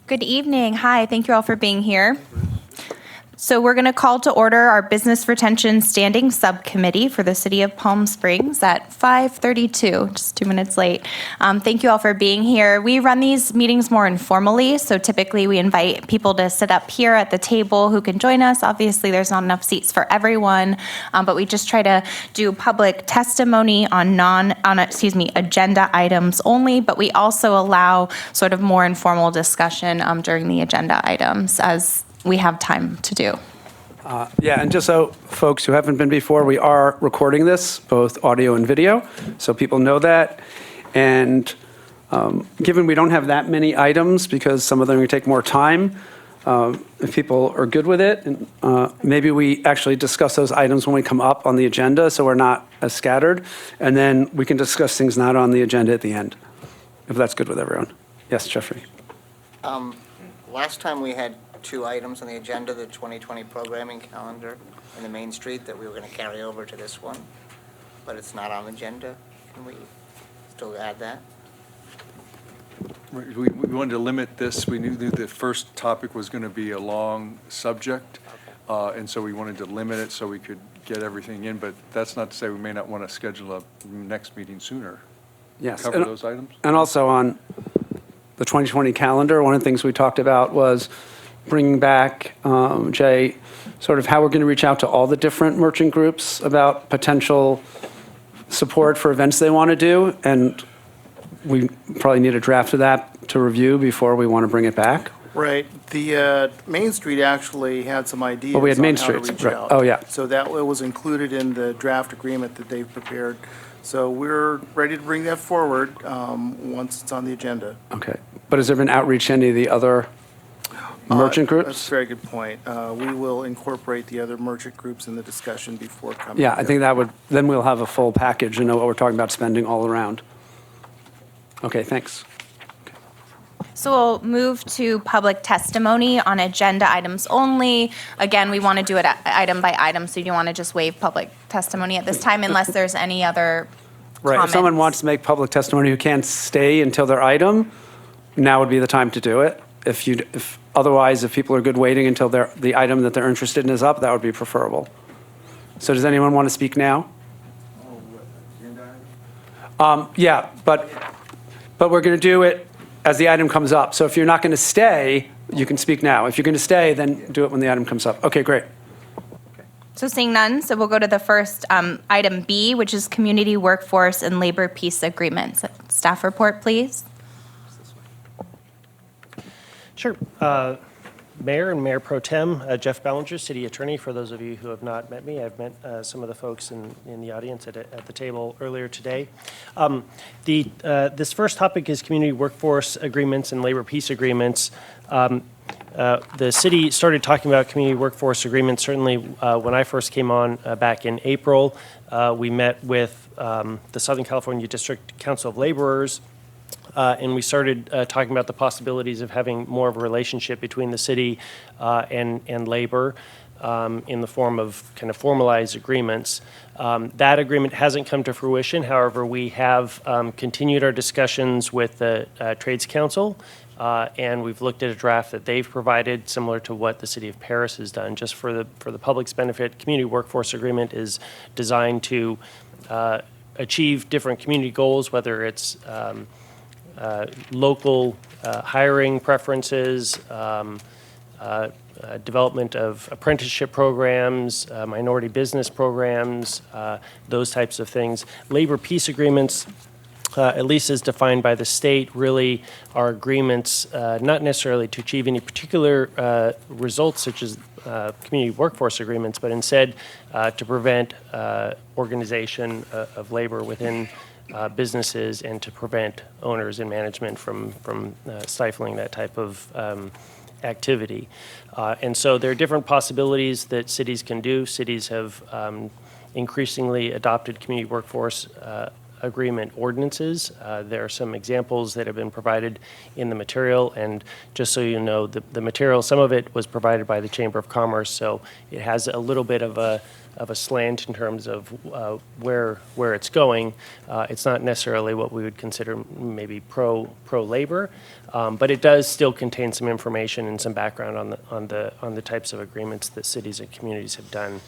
Good evening. Hi, thank you all for being here. So we're going to call to order our Business Retention Standing Subcommittee for the City of Palm Springs at 5:32, just 2 minutes late. Thank you all for being here. We run these meetings more informally, so typically we invite people to sit up here at the table who can join us. Obviously, there's not enough seats for everyone, but we just try to do public testimony on agenda items only, but we also allow sort of more informal discussion during the agenda items as we have time to do. And just so folks who haven't been before, we are recording this, both audio and video, so people know that. And given we don't have that many items, because some of them will take more time, if people are good with it, maybe we actually discuss those items when we come up on the agenda, so we're not as scattered, and then we can discuss things not on the agenda at the end, if that's good with everyone. Yes, Jeffrey. Last time we had 2 items on the agenda, the 2020 programming calendar and the Main Street, that we were going to carry over to this one, but it's not on the agenda. Can we still add that? We wanted to limit this. We knew the first topic was going to be a long subject, and so we wanted to limit it so we could get everything in, but that's not to say we may not want to schedule a next meeting sooner. Yes. Cover those items? And also on the 2020 calendar, one of the things we talked about was bringing back, Jay, sort of how we're going to reach out to all the different merchant groups about potential support for events they want to do. And we probably need a draft of that to review before we want to bring it back. Right. The Main Street actually had some ideas we had Main on how to Street, reach right. out. Oh, yeah. So that was included in the draft agreement that they've prepared. So we're ready to bring that forward once it's on the agenda. Okay. But has there been outreach to any of the other merchant groups? That's a very good point. We will incorporate the other merchant groups in the discussion before coming. Yeah, I think that would, then we'll have a full package and know what we're talking about spending all around. Okay, thanks. So we'll move to public testimony on agenda items only. Again, we want to do it item by item, so you don't want to just waive public testimony at this time unless there's any other Right, comments. if someone wants to make public testimony who can't stay until their item, now would be the time to do it. Otherwise, if people are good waiting until the item that they're interested in is up, that would be preferable. So does anyone want to speak now? Yeah, but we're going to do it as the item comes up. So if you're not going to stay, you can speak now. If you're going to stay, then do it when the item comes up. Okay, great. So seeing none, so we'll go to the first item B, which is Community Workforce and Labor Peace Agreements. Staff report, please. Sure. Mayor and Mayor Pro Tem, Jeff Ballinger, City Attorney. For those of you who have not met me, I've met some of the folks in the audience at the table earlier today. This first topic is Community Workforce Agreements and Labor Peace Agreements. The city started talking about community workforce agreements certainly when I first came on back in April. We met with the Southern California District Council of Laborers, and we started talking about the possibilities of having more of a relationship between the city and labor in the form of kind of formalized agreements. That agreement hasn't come to fruition. However, we have continued our discussions with the Trades Council, and we've looked at a draft that they've provided, similar to what the City of Paris has done. Just for the public's benefit, Community Workforce Agreement is designed to achieve different community goals, whether it's local hiring preferences, development of apprenticeship programs, minority business programs, those types of things. Labor peace agreements, at least as defined by the state, really are agreements not necessarily to achieve any particular results such as community workforce agreements, but instead to prevent organization of labor within businesses and to prevent owners and management from stifling that type of activity. And so there are different possibilities that cities can do. Cities have increasingly adopted community workforce agreement ordinances. There are some examples that have been provided in the material, and just so you know, the material, some of it was provided by the Chamber of Commerce, so it has a little bit of a of a slant in terms of where it's going. It's not necessarily what we would consider maybe pro-labor, but it does still contain some information and some background on the types of agreements that cities and communities have done.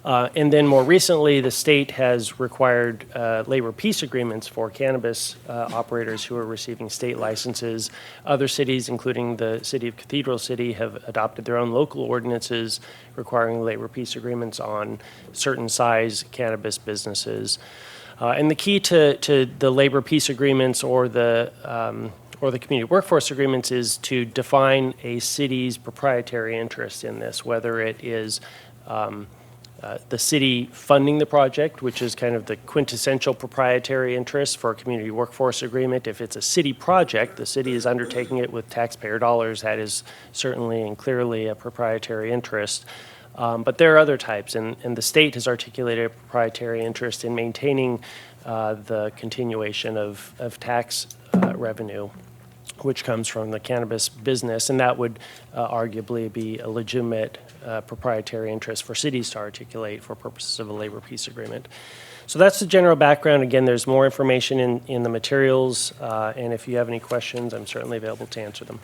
And then more recently, the state has required labor peace agreements for cannabis operators who are receiving state licenses. Other cities, including the city of Cathedral City, have adopted their own local ordinances requiring labor peace agreements on certain size cannabis businesses. And the key to the labor peace agreements or the community workforce agreements is to define a city's proprietary interest in this, whether it is the city funding the project, which is kind of the quintessential proprietary interest for a community workforce agreement. If it's a city project, the city is undertaking it with taxpayer dollars. That is certainly and clearly a proprietary interest. But there are other types, and the state has articulated a proprietary interest in maintaining the continuation of tax revenue, which comes from the cannabis business, and that would arguably be a legitimate proprietary interest for cities to articulate for purposes of a labor peace agreement. So that's the general background. Again, there's more information in the materials, and if you have any questions, I'm certainly available to answer them.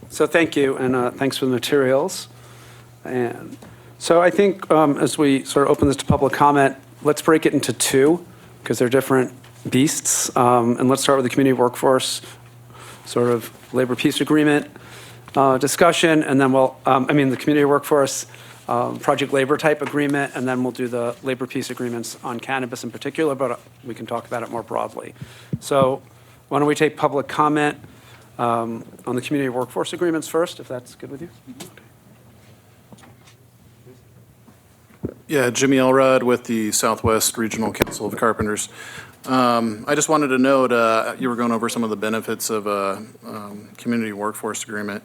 So thank you, and thanks for the materials. And so I think as we sort of open this to public comment, let's break it into two, because they're different beasts. And let's start with the community workforce sort of labor peace agreement discussion, and then the community workforce project labor type agreement, and then we'll do the labor peace agreements on cannabis in particular, but we can talk about it more broadly. So why don't we take public comment on the community workforce agreements first, if that's good with you? Yeah, Jimmy Elrod with the Southwest Regional Council of Carpenters. I just wanted to note, you were going over some of the benefits of a community workforce agreement.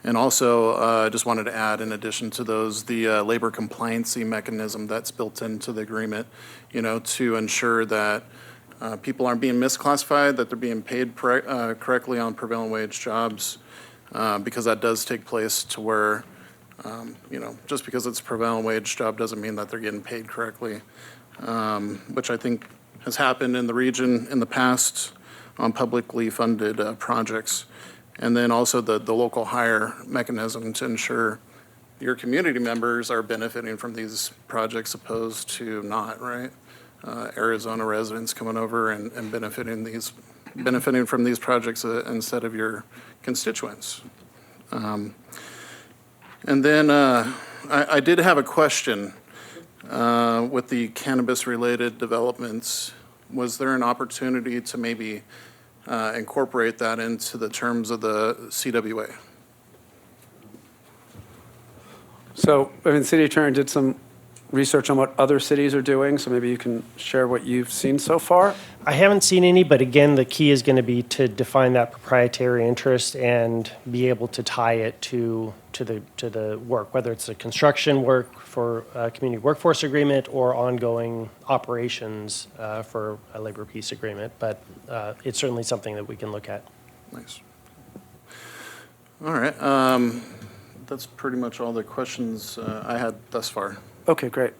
And also, I just wanted to add, in addition to those, the labor compliancy mechanism that's built into the agreement, to ensure that people aren't being misclassified, that they're being paid correctly on prevailing wage jobs, because that does take place to where, just because it's a prevailing wage job doesn't mean that they're getting paid correctly, which I think has happened in the region in the past on publicly funded projects. And then also the local hire mechanism to ensure your community members are benefiting from these projects opposed to not, right? Arizona residents coming over and benefiting from these projects instead of your constituents. And then I did have a question. With the cannabis-related developments, was there an opportunity to maybe incorporate that into the terms of the CWA? So, City Attorney did some research on what other cities are doing, so maybe you can share what you've seen so far? I haven't seen any, but again, the key is going to be to define that proprietary interest and be able to tie it to the work, whether it's a construction work for a community workforce agreement or ongoing operations for a labor peace agreement. But it's certainly something that we can look at. Nice. All right. That's pretty much all the questions I had thus far. Okay, great.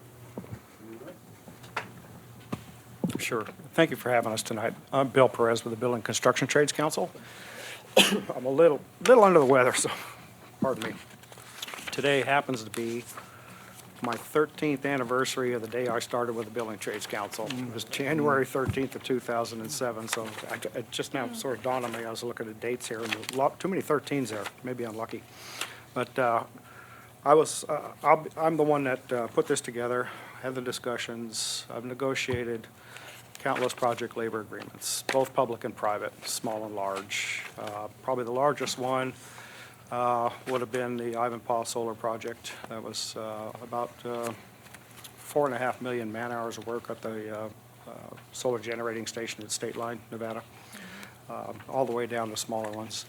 Sure. Thank you for having us tonight. I'm Bill Perez with the Building Construction Trades Council. I'm a little under the weather, so pardon me. Today happens to be my 13th anniversary of the day I started with the Building Trades Council. It was January 13th of 2007, so it just now sort of dawned on me. I was looking at dates here, and there's too many 13s there. Maybe I'm lucky. But I'm the one that put this together, had the discussions. I've negotiated countless project labor agreements, both public and private, small and large. Probably the largest one would have been the Ivanpah Solar Project. That was about 4.5 million man-hours of work at the solar generating station at State Line, Nevada, all the way down to smaller ones.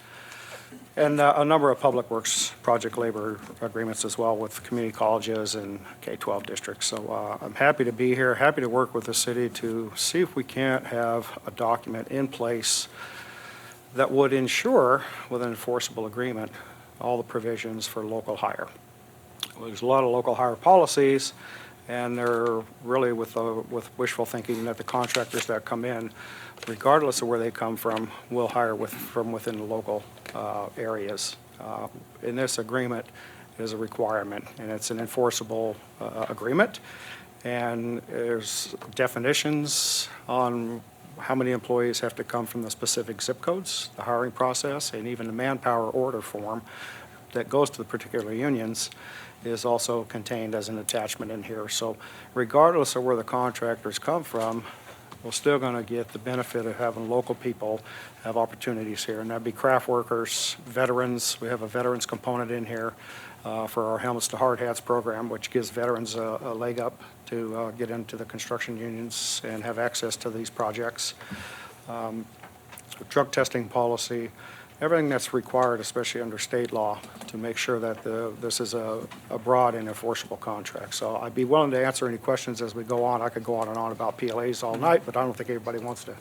And a number of public works project labor agreements as well with community colleges and K-12 districts. So I'm happy to be here, happy to work with the city to see if we can't have a document in place that would ensure, with an enforceable agreement, all the provisions for local hire. There's a lot of local hire policies, and they're really with wishful thinking that the contractors that come in, regardless of where they come from, will hire from within the local areas. In this agreement is a requirement, and it's an enforceable agreement. And there's definitions on how many employees have to come from the specific zip codes, the hiring process, and even the manpower order form that goes to the particular unions is also contained as an attachment in here. So regardless of where the contractors come from, we're still going to get the benefit of having local people have opportunities here. And that'd be craft workers, veterans. We have a veterans component in here for our Helmets to Hard Hats program, which gives veterans a leg up to get into the construction unions and have access to these projects. Drug testing policy, everything that's required, especially under state law, to make sure that this is a broad and enforceable contract. So I'd be willing to answer any questions as we go on. I could go on and on about PLAs all night, but I don't think everybody wants to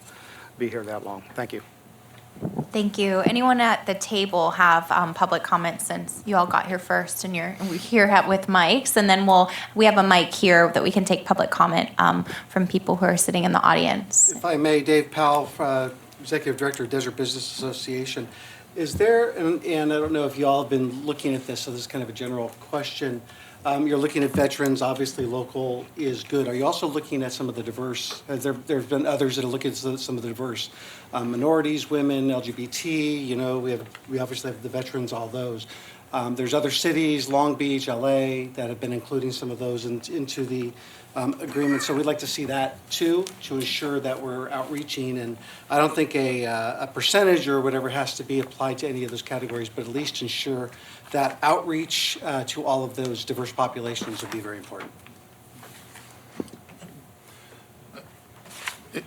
be here that long. Thank you. Thank you. Anyone at the table have public comments, since you all got here first and we're here with mics, and then we have a mic here that we can take public comment from people who are sitting in the audience. If I may, Dave Powell, Executive Director of Desert Business Association. Is there, and I don't know if you all have been looking at this, so this is kind of a general question. You're looking at veterans, obviously local is good. Are you also looking at some of the diverse, there've been others that are looking at some of the diverse minorities, women, LGBT, we obviously have the veterans, all those. There's other cities, Long Beach, LA, that have been including some of those into the agreement. So we'd like to see that too, to ensure that we're outreaching. And I don't think a percentage or whatever has to be applied to any of those categories, but at least ensure that outreach to all of those diverse populations would be very important.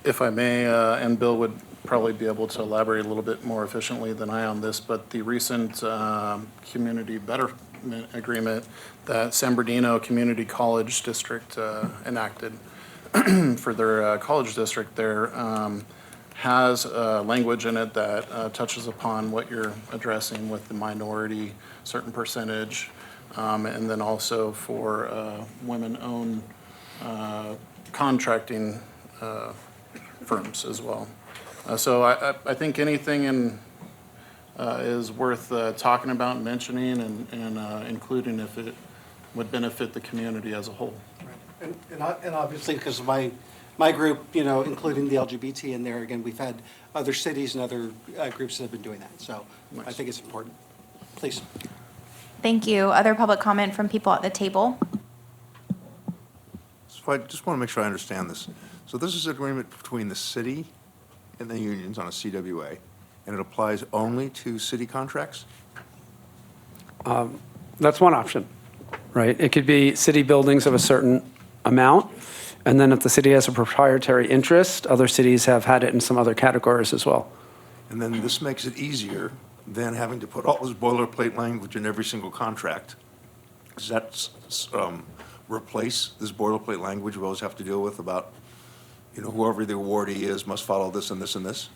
If I may, and Bill would probably be able to elaborate a little bit more efficiently than I on this, but the recent community betterment agreement that San Bernardino Community College District enacted for their college district there has language in it that touches upon what you're addressing with the minority, certain percentage, and then also for women-owned contracting firms as well. So I think anything is worth talking about, mentioning, and including if it would benefit the community as a whole. Right. And obviously, because of my group, including the LGBT in there, again, we've had other cities and other groups that have been doing that. So Nice. I think it's important. Please. Thank you. Other public comment from people at the table? So I just want to make sure I understand this. So this is an agreement between the city and the unions on a CWA, and it applies only to city contracts? That's one option, right? It could be city buildings of a certain amount, and then if the city has a proprietary interest, other cities have had it in some other categories as well. And then this makes it easier than having to put all this boilerplate language in every single contract. Does that replace this boilerplate language we always have to deal with about, whoever the awardee is must follow this and this and this?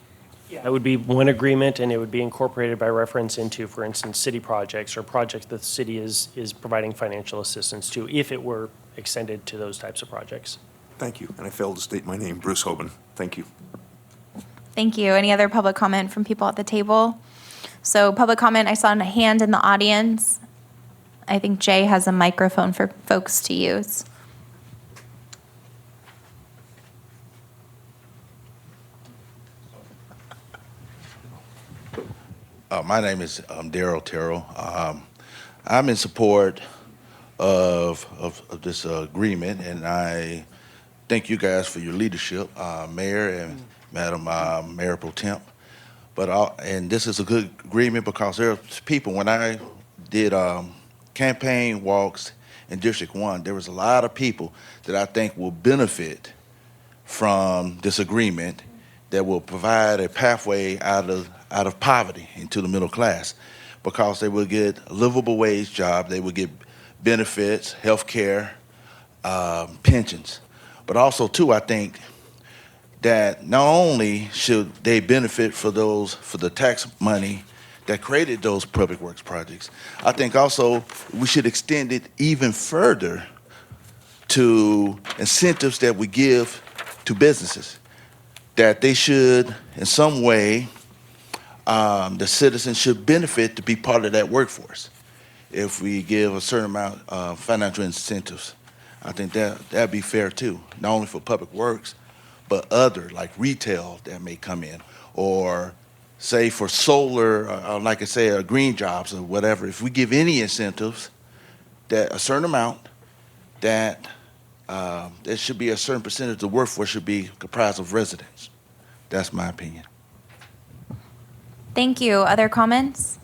Yeah, it would be one agreement, and it would be incorporated by reference into, for instance, city projects or projects that the city is providing financial assistance to, if it were extended to those types of projects. Thank you. And I failed to state my name, Bruce Hoban. Thank you. Thank you. Any other public comment from people at the table? So public comment, I saw a hand in the audience. I think Jay has a microphone for folks to use. My name is Daryl Terrell. I'm in support of this agreement, and I thank you guys for your leadership, Mayor and Madam Mayor Pro Temp. And this is a good agreement because there are people, when I did campaign walks in District 1, there was a lot of people that I think will benefit from this agreement that will provide a pathway out of poverty into the middle class, because they will get a livable wage job, they will get benefits, health care, pensions. But also, too, I think that not only should they benefit for the tax money that created those public works projects. I think also we should extend it even further to incentives that we give to businesses, that they should, in some way, the citizens should benefit to be part of that workforce. If we give a certain amount of financial incentives, I think that'd be fair too, not only for public works, but other, like retail that may come in, or say for solar, like I say, green jobs or whatever. If we give any incentives, that a certain amount, that there should be a certain percentage of the workforce should be comprised of residents. That's my opinion. Thank you. Other comments?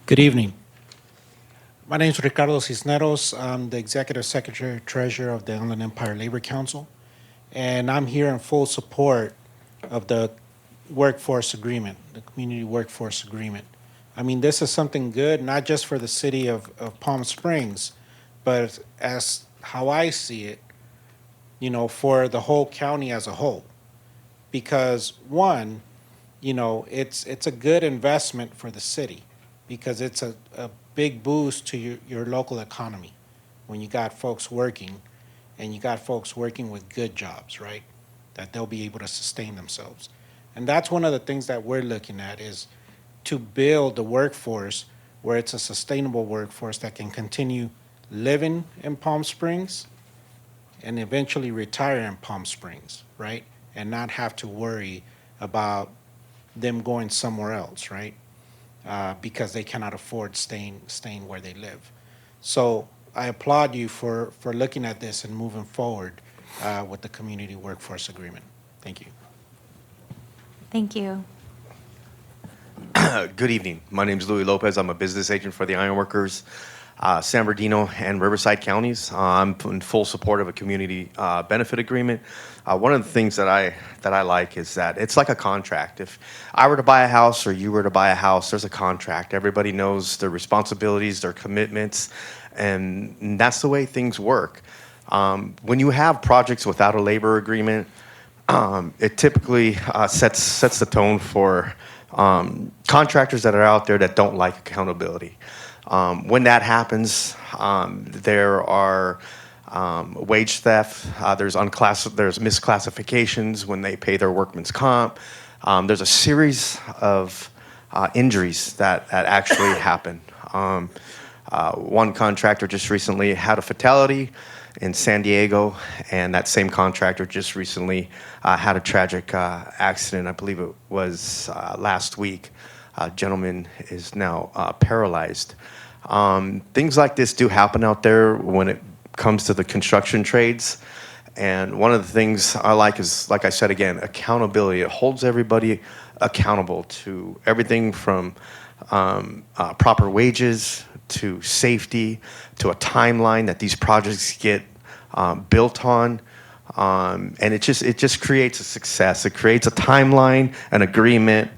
Good evening. My name is Ricardo Cisneros. I'm the Executive Secretary Treasurer of the Inland Empire Labor Council, and I'm here in full support of the workforce agreement, the community workforce agreement. I mean, this is something good, not just for the city of Palm Springs, but as how I see it, you know, for the whole county as a whole. Because one, you know, it's a good investment for the city, because it's a big boost to your local economy when you got folks working, and you got folks working with good jobs, right? That they'll be able to sustain themselves. And that's one of the things that we're looking at, is to build the workforce where it's a sustainable workforce that can continue living in Palm Springs and eventually retire in Palm Springs, right? And not have to worry about them going somewhere else, right? Because they cannot afford staying where they live. So I applaud you for looking at this and moving forward with the community workforce agreement. Thank you. Thank you. Good evening. My name is Louis Lopez. I'm a business agent for the Ironworkers, San Bernardino and Riverside counties. I'm in full support of a community benefit agreement. One of the things that I like is that it's like a contract. If I were to buy a house or you were to buy a house, there's a contract. Everybody knows their responsibilities, their commitments, and that's the way things work. When you have projects without a labor agreement, it typically sets the tone for contractors that are out there that don't like accountability. When that happens, there are wage theft, there's misclassifications when they pay their workman's comp. There's a series of injuries that actually happen. One contractor just recently had a fatality in San Diego, and that same contractor just recently had a tragic accident. I believe it was last week. A gentleman is now paralyzed. Things like this do happen out there when it comes to the construction trades. And one of the things I like is, like I said again, accountability. It holds everybody accountable to everything from proper wages to safety to a timeline that these projects get built on. And it just creates a success. It creates a timeline, an agreement.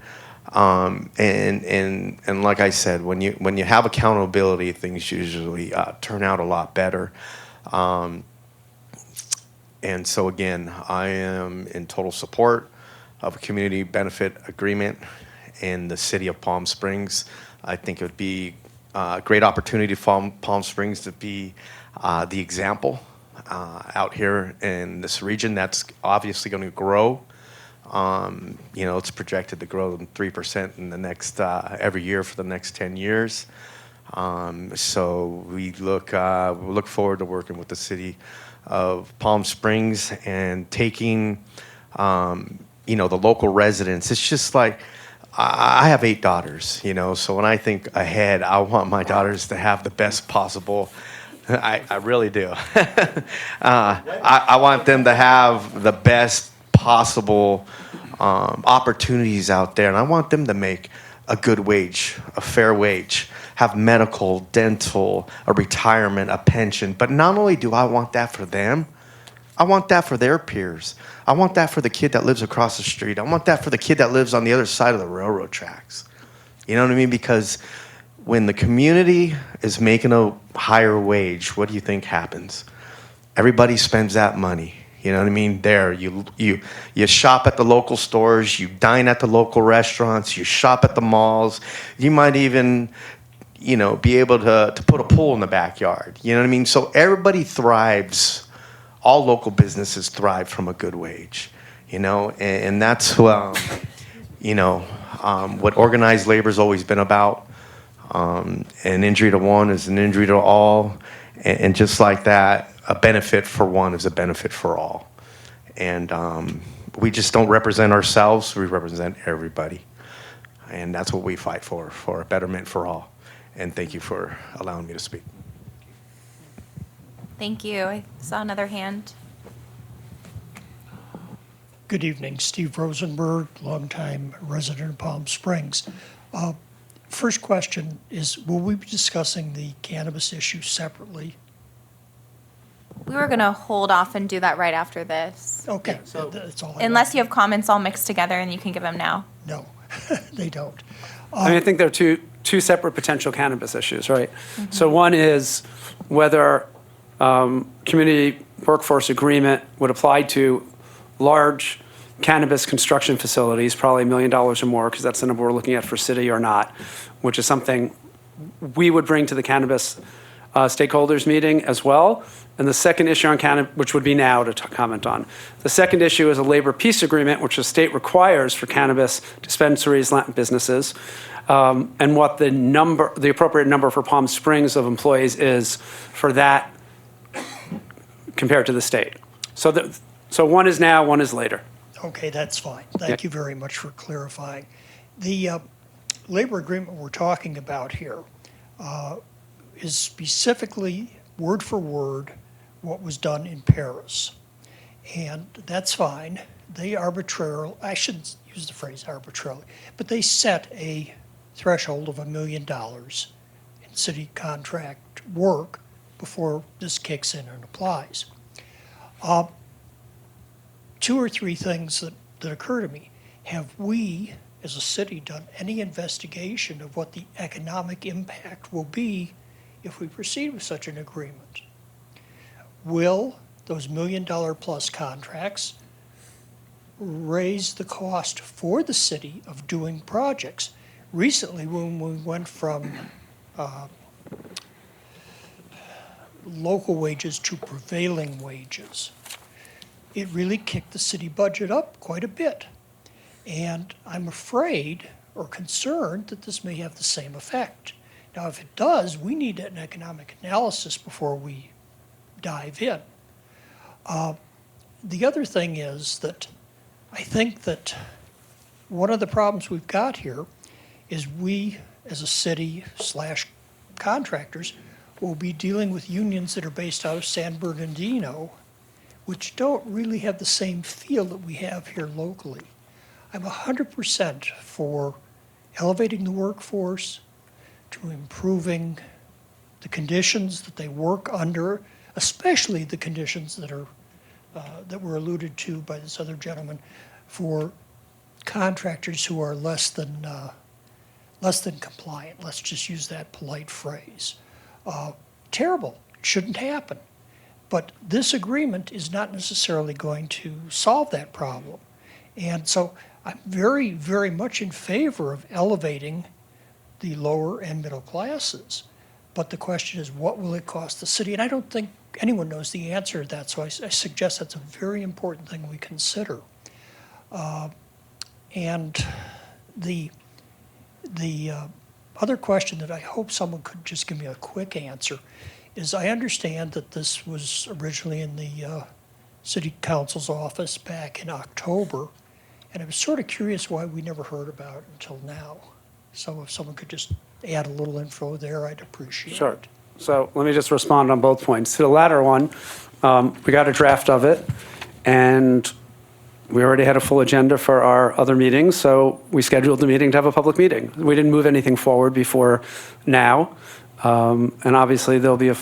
And like I said, when you have accountability, things usually turn out a lot better. And so again, I am in total support of a community benefit agreement in the city of Palm Springs. I think it would be a great opportunity for Palm Springs to be the example out here in this region that's obviously going to grow. You know, it's projected to grow 3% in the next every year for the next 10 years. So we look forward to working with the city of Palm Springs and taking, you know, the local residents. It's just like, I have 8 daughters, you know, so when I think ahead, I want my daughters to have the best possible. I really do. I want them to have the best possible opportunities out there, and I want them to make a good wage, a fair wage, have medical, dental, a retirement, a pension. But not only do I want that for them, I want that for their peers. I want that for the kid that lives across the street. I want that for the kid that lives on the other side of the railroad tracks. You know what I mean? Because when the community is making a higher wage, what do you think happens? Everybody spends that money. You know what I mean? There, you shop at the local stores, you dine at the local restaurants, you shop at the malls. You might even, be able to put a pool in the backyard. You know what I mean? So everybody thrives. All local businesses thrive from a good wage. And that's what organized labor's always been about. An injury to one is an injury to all, and just like that, a benefit for one is a benefit for all. And we just don't represent ourselves, we represent everybody. And that's what we fight for a betterment for all. And thank you for allowing me to speak. Thank you. I saw another hand. Good evening, Steve Rosenberg, longtime resident of Palm Springs. First question is, will we be discussing the cannabis issue separately? We were going to hold off and do that right after this. Okay, that's all. Unless you have comments all mixed together and you can give them now. No, they don't. I think there are two separate potential cannabis issues, right? So one is whether community workforce agreement would apply to large cannabis construction facilities, probably $1 million or more, because that's the number we're looking at for city or not, which is something we would bring to the cannabis stakeholders meeting as well. And the second issue on cannabis, which would be now to comment on. The second issue is a labor peace agreement, which the state requires for cannabis dispensaries, businesses, and what the appropriate number for Palm Springs of employees is for that compared to the state. So one is now, one is later. Okay, that's fine. Thank you very much for clarifying. The labor agreement we're talking about here is specifically word for word what was done in Paris. And that's fine. They arbitrarily, I shouldn't use the phrase arbitrarily, but they set a threshold of $1 million in city contract work before this kicks in and applies. Two or three things that occur to me. Have we, as a city, done any investigation of what the economic impact will be if we proceed with such an agreement? Will those $1 million plus contracts raise the cost for the city of doing projects? Recently, when we went from local wages to prevailing wages, it really kicked the city budget up quite a bit. And I'm afraid or concerned that this may have the same effect. Now, if it does, we need an economic analysis before we dive in. The other thing is that I think that one of the problems we've got here is we, as a city / contractors, will be dealing with unions that are based out of San Bernardino, which don't really have the same feel that we have here locally. I'm 100% for elevating the workforce, to improving the conditions that they work under, especially the conditions that are that were alluded to by this other gentleman, for contractors who are less than compliant. Let's just use that polite phrase. Terrible. It shouldn't happen. But this agreement is not necessarily going to solve that problem. And so I'm very, very much in favor of elevating the lower and middle classes. But the question is, what will it cost the city? And I don't think anyone knows the answer to that, so I suggest that's a very important thing we consider. And the other question that I hope someone could just give me a quick answer is, I understand that this was originally in the City Council's office back in October, and I was sort of curious why we never heard about it until now. So if someone could just add a little info there, I'd appreciate it. Sure. So let me just respond on both points. To the latter one, we got a draft of it, and we already had a full agenda for our other meetings, so we scheduled the meeting to have a public meeting. We didn't move anything forward before now, and obviously there'll be,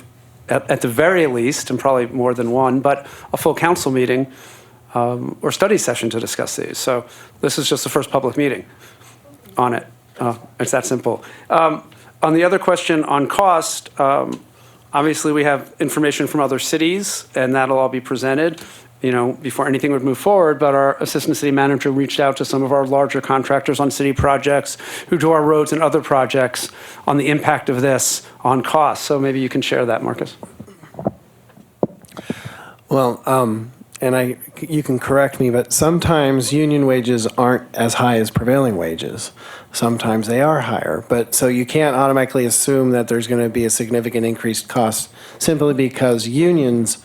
at the very least, and probably more than one, but a full council meeting or study session to discuss these. So this is just the first public meeting on it. It's that simple. On the other question on cost, obviously we have information from other cities, and that'll all be presented. before anything would move forward, but our assistant city manager reached out to some of our larger contractors on city projects who do our roads and other projects on the impact of this on costs. So maybe you can share that, Marcus. Well, you can correct me, but sometimes union wages aren't as high as prevailing wages. Sometimes they are higher, but so you can't automatically assume that there's going to be a significant increased cost simply because unions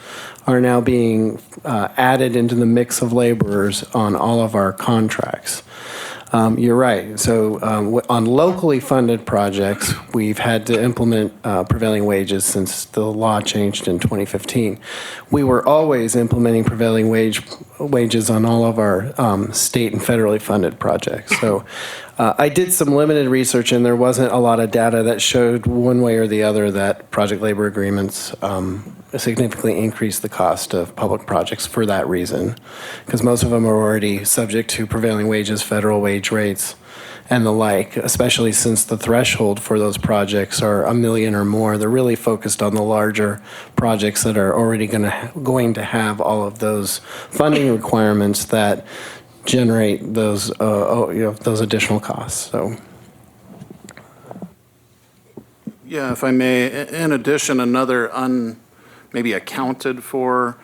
are now being added into the mix of laborers on all of our contracts. You're right. So on locally funded projects, we've had to implement prevailing wages since the law changed in 2015. We were always implementing prevailing wages on all of our state and federally funded projects. So I did some limited research, and there wasn't a lot of data that showed one way or the other that project labor agreements significantly increase the cost of public projects for that reason, because most of them are already subject to prevailing wages, federal wage rates, and the like, especially since the threshold for those projects are $1 million or more. They're really focused on the larger projects that are already going to have all of those funding requirements that generate those those additional costs. So. Yeah, if I may, in addition, another maybe accounted for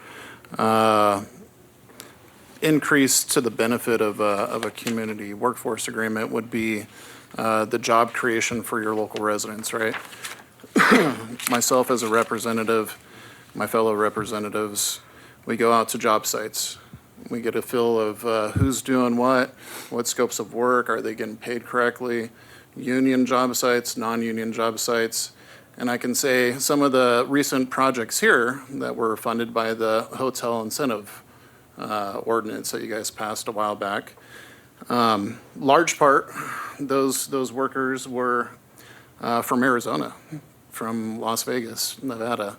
increase to the benefit of a community workforce agreement would be the job creation for your local residents, right? Myself as a representative, my fellow representatives, we go out to job sites. We get a feel of who's doing what scopes of work, are they getting paid correctly, union job sites, non-union job sites. And I can say some of the recent projects here that were funded by the hotel incentive ordinance that you guys passed a while back. Large part, those workers were from Arizona, from Las Vegas, Nevada,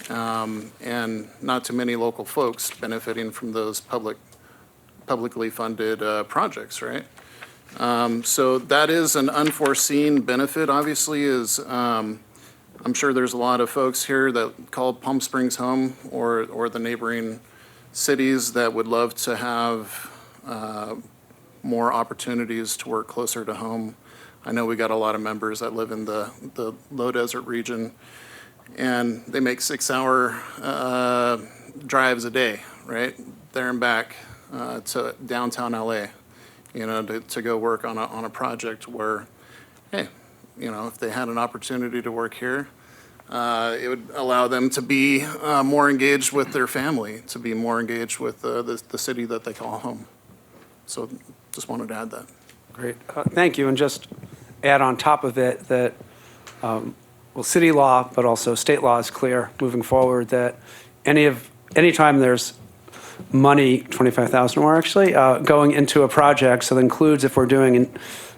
and not too many local folks benefiting from those publicly funded projects, right? So that is an unforeseen benefit, obviously, is I'm sure there's a lot of folks here that call Palm Springs home or the neighboring cities that would love to have more opportunities to work closer to home. I know we got a lot of members that live in the low desert region, and they make 6-hour drives a day, right? There and back to downtown LA, to go work on a project where, hey, if they had an opportunity to work here, it would allow them to be more engaged with their family, to be more engaged with the city that they call home. So just wanted to add that. Great. Thank you. And just add on top of it that, city law, but also state law is clear moving forward that anytime there's money, 25,000 or more actually, going into a project, so that includes if we're doing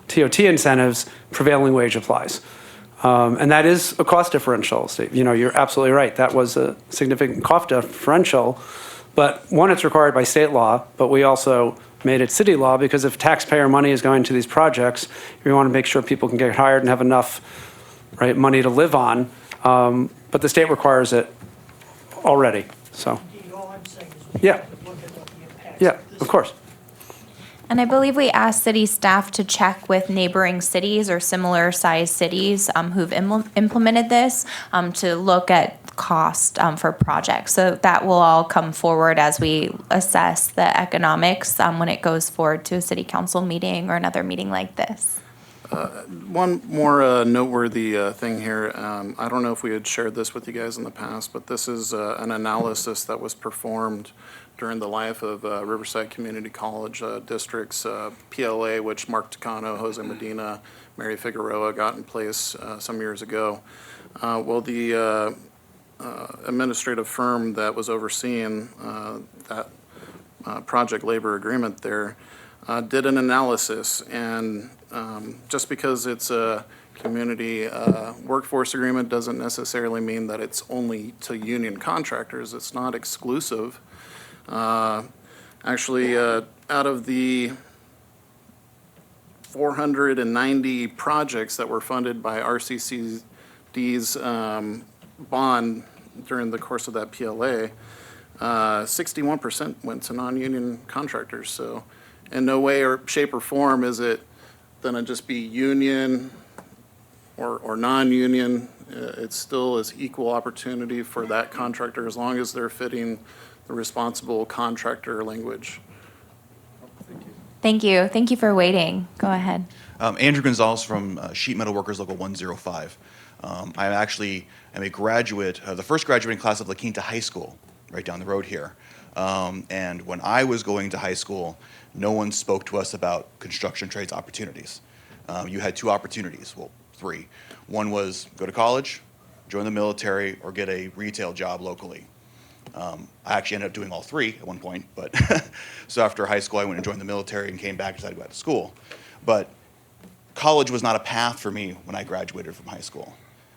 TOT incentives, prevailing wage applies. And that is a cost differential, Steve. You're absolutely right. That was a significant cost differential. But one, it's required by state law, but we also made it city law because if taxpayer money is going to these projects, we want to make sure people can get hired and have enough money to live on. But the state requires it already. So. Indeed, all I'm saying is we Yeah. have to look at what the impacts Yeah, of this of course. And I believe we asked city staff to check with neighboring cities or similar sized cities who've implemented this to look at cost for projects. So that will all come forward as we assess the economics when it goes forward to a city council meeting or another meeting like this. One more noteworthy thing here. I don't know if we had shared this with you guys in the past, but this is an analysis that was performed during the life of Riverside Community College District's PLA, which Mark Takano, Jose Medina, Mary Figueroa got in place some years ago. The administrative firm that was overseeing that project labor agreement there did an analysis, and just because it's a community workforce agreement doesn't necessarily mean that it's only to union contractors. It's not exclusive. Actually, out of the 490 projects that were funded by RCCD's bond during the course of that PLA, 61% went to non-union contractors. So in no way or shape or form is it going to just be union or non-union. It still is equal opportunity for that contractor as long as they're fitting the responsible contractor language. Thank you. Thank you for waiting. Go ahead. Andrew Gonzalez from Sheet Metal Workers Local 105. I actually am a graduate, the first graduating class of La Quinta High School, right down the road here. And when I was going to high school, no one spoke to us about construction trades opportunities. You had two opportunities, well, three. One was go to college, join the military, or get a retail job locally. I actually ended up doing all three at one point, but so after high school, I went and joined the military and came back and decided to go back to school. But college was not a path for me when I graduated from high school.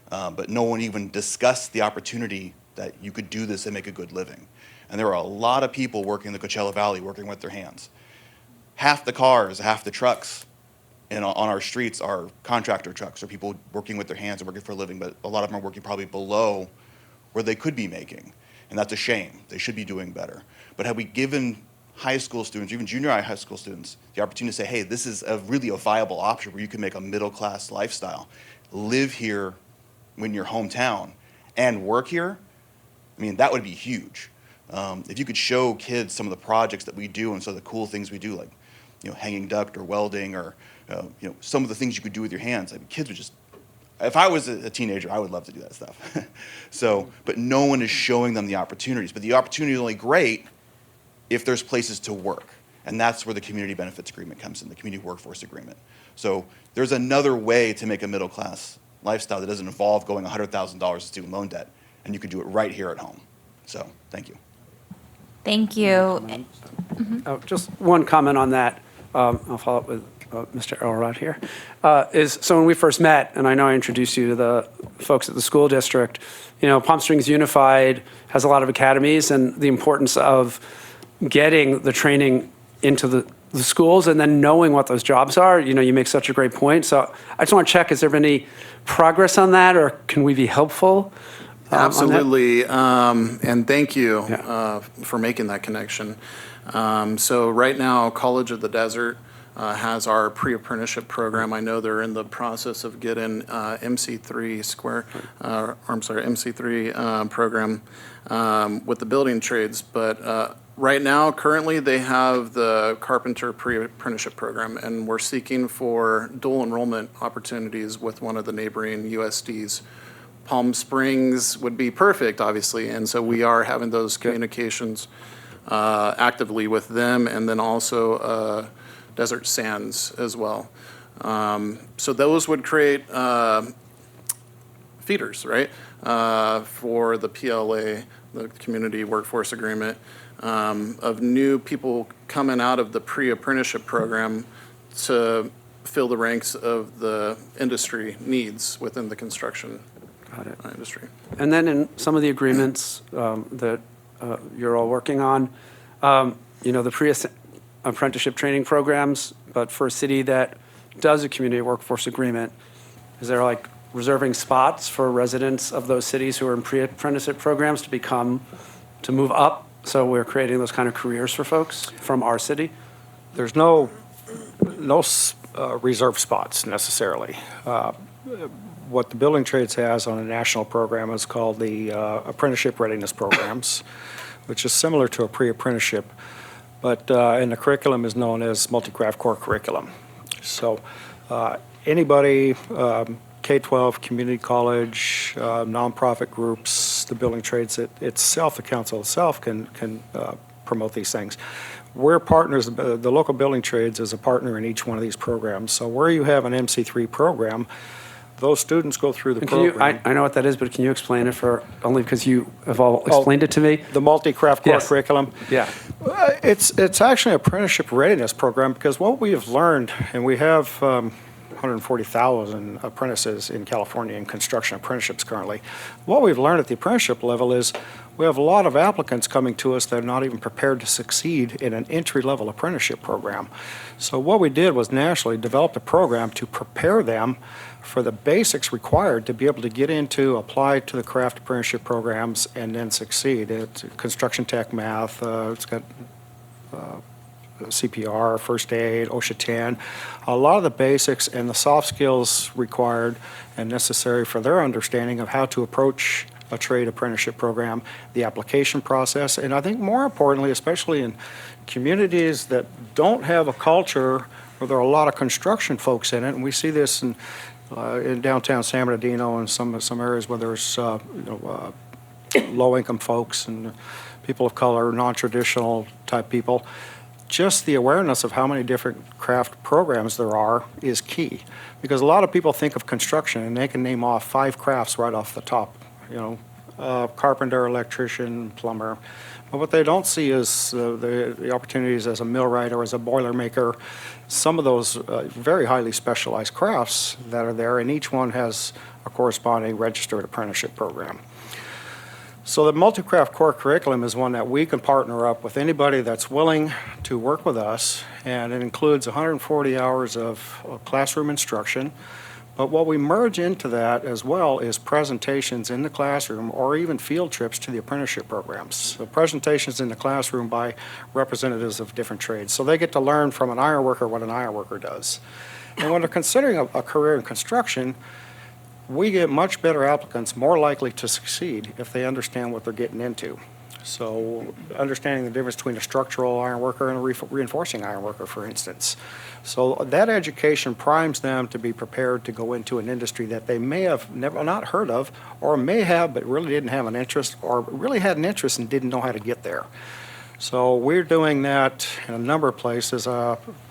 But no one even discussed the opportunity that you could do this and make a good living. And there are a lot of people working in the Coachella Valley working with their hands. Half the cars, half the trucks on our streets are contractor trucks or people working with their hands and working for a living, but a lot of them are working probably below where they could be making. And that's a shame. They should be doing better. But had we given high school students, even junior high school students, the opportunity to say, hey, this is really a viable option where you can make a middle-class lifestyle, live here in your hometown, and work here, I mean, that would be huge. If you could show kids some of the projects that we do and some of the cool things we do, like hanging duct or welding or some of the things you could do with your hands, I mean, kids would just, if I was a teenager, I would love to do that stuff. But no one is showing them the opportunities. But the opportunity is only great if there's places to work. And that's where the community benefits agreement comes in, the community workforce agreement. So there's another way to make a middle class lifestyle that doesn't involve going $100,000 in student loan debt. And you could do it right here at home. So thank you. Thank you. Just one comment on that. I'll follow up with Mr. Elrod here. So when we first met, and I know I introduced you to the folks at the school district, Palm Springs Unified has a lot of academies, and the importance of getting the training into the schools and then knowing what those jobs are. You make such a great point. So I just want to check, has there been any progress on that, or can we be helpful? Absolutely, and thank you for making that connection. So right now, College of the Desert has our pre-apprenticeship program. I know they're in the process of getting MC3 program with the building trades. But right now, currently, they have the carpenter pre-apprenticeship program, and we're seeking for dual enrollment opportunities with one of the neighboring USDs. Palm Springs would be perfect, obviously, and so we are having those communications actively with them, and then also Desert Sands as well. So those would create feeders, right, for the PLA, the Community Workforce Agreement, of new people coming out of the pre-apprenticeship program to fill the ranks of the industry needs within the construction industry. And then in some of the agreements that you're all working on, the pre-apprenticeship training programs, but for a city that does a community workforce agreement, is there like reserving spots for residents of those cities who are in pre-apprenticeship programs to move up? So we're creating those kind of careers for folks from our city? There's no reserve spots necessarily. What the building trades has on a national program is called the apprenticeship readiness programs, which is similar to a pre-apprenticeship, but in the curriculum is known as multi-craft core curriculum. So anybody, K-12, community college, nonprofit groups, the building trades itself, the council itself can promote these things. We're partners, the local building trades is a partner in each one of these programs. So where you have an MC3 program, those students go through the program. I know what that is, but can you explain it only because you have all explained it to me? The multi-craft core curriculum? Yeah. It's actually an apprenticeship readiness program, because what we have learned, and we have 140,000 apprentices in California in construction apprenticeships currently. What we've learned at the apprenticeship level is we have a lot of applicants coming to us that are not even prepared to succeed in an entry-level apprenticeship program. So what we did was nationally develop a program to prepare them for the basics required to be able to get into, apply to the craft apprenticeship programs, and then succeed. It's construction tech math, it's got CPR, first aid, OSHA 10, a lot of the basics and the soft skills required and necessary for their understanding of how to approach a trade apprenticeship program, the application process, and I think more importantly, especially in communities that don't have a culture where there are a lot of construction folks in it, and we see this in downtown San Bernardino and some areas where there's low-income folks and people of color, non-traditional type people. Just the awareness of how many different craft programs there are is key, because a lot of people think of construction and they can name off 5 crafts right off the top, carpenter, electrician, plumber. But what they don't see is the opportunities as a millwright or as a boiler maker, some of those very highly specialized crafts that are there, and each one has a corresponding registered apprenticeship program. So the multi-craft core curriculum is one that we can partner up with anybody that's willing to work with us, and it includes 140 hours of classroom instruction. But what we merge into that as well is presentations in the classroom or even field trips to the apprenticeship programs. So presentations in the classroom by representatives of different trades. So they get to learn from an ironworker what an ironworker does. And when they're considering a career in construction, we get much better applicants, more likely to succeed if they understand what they're getting into. So understanding the difference between a structural ironworker and a reinforcing ironworker, for instance. So that education primes them to be prepared to go into an industry that they may have never not heard of, or may have but really didn't have an interest, or really had an interest and didn't know how to get there. So we're doing that in a number of places.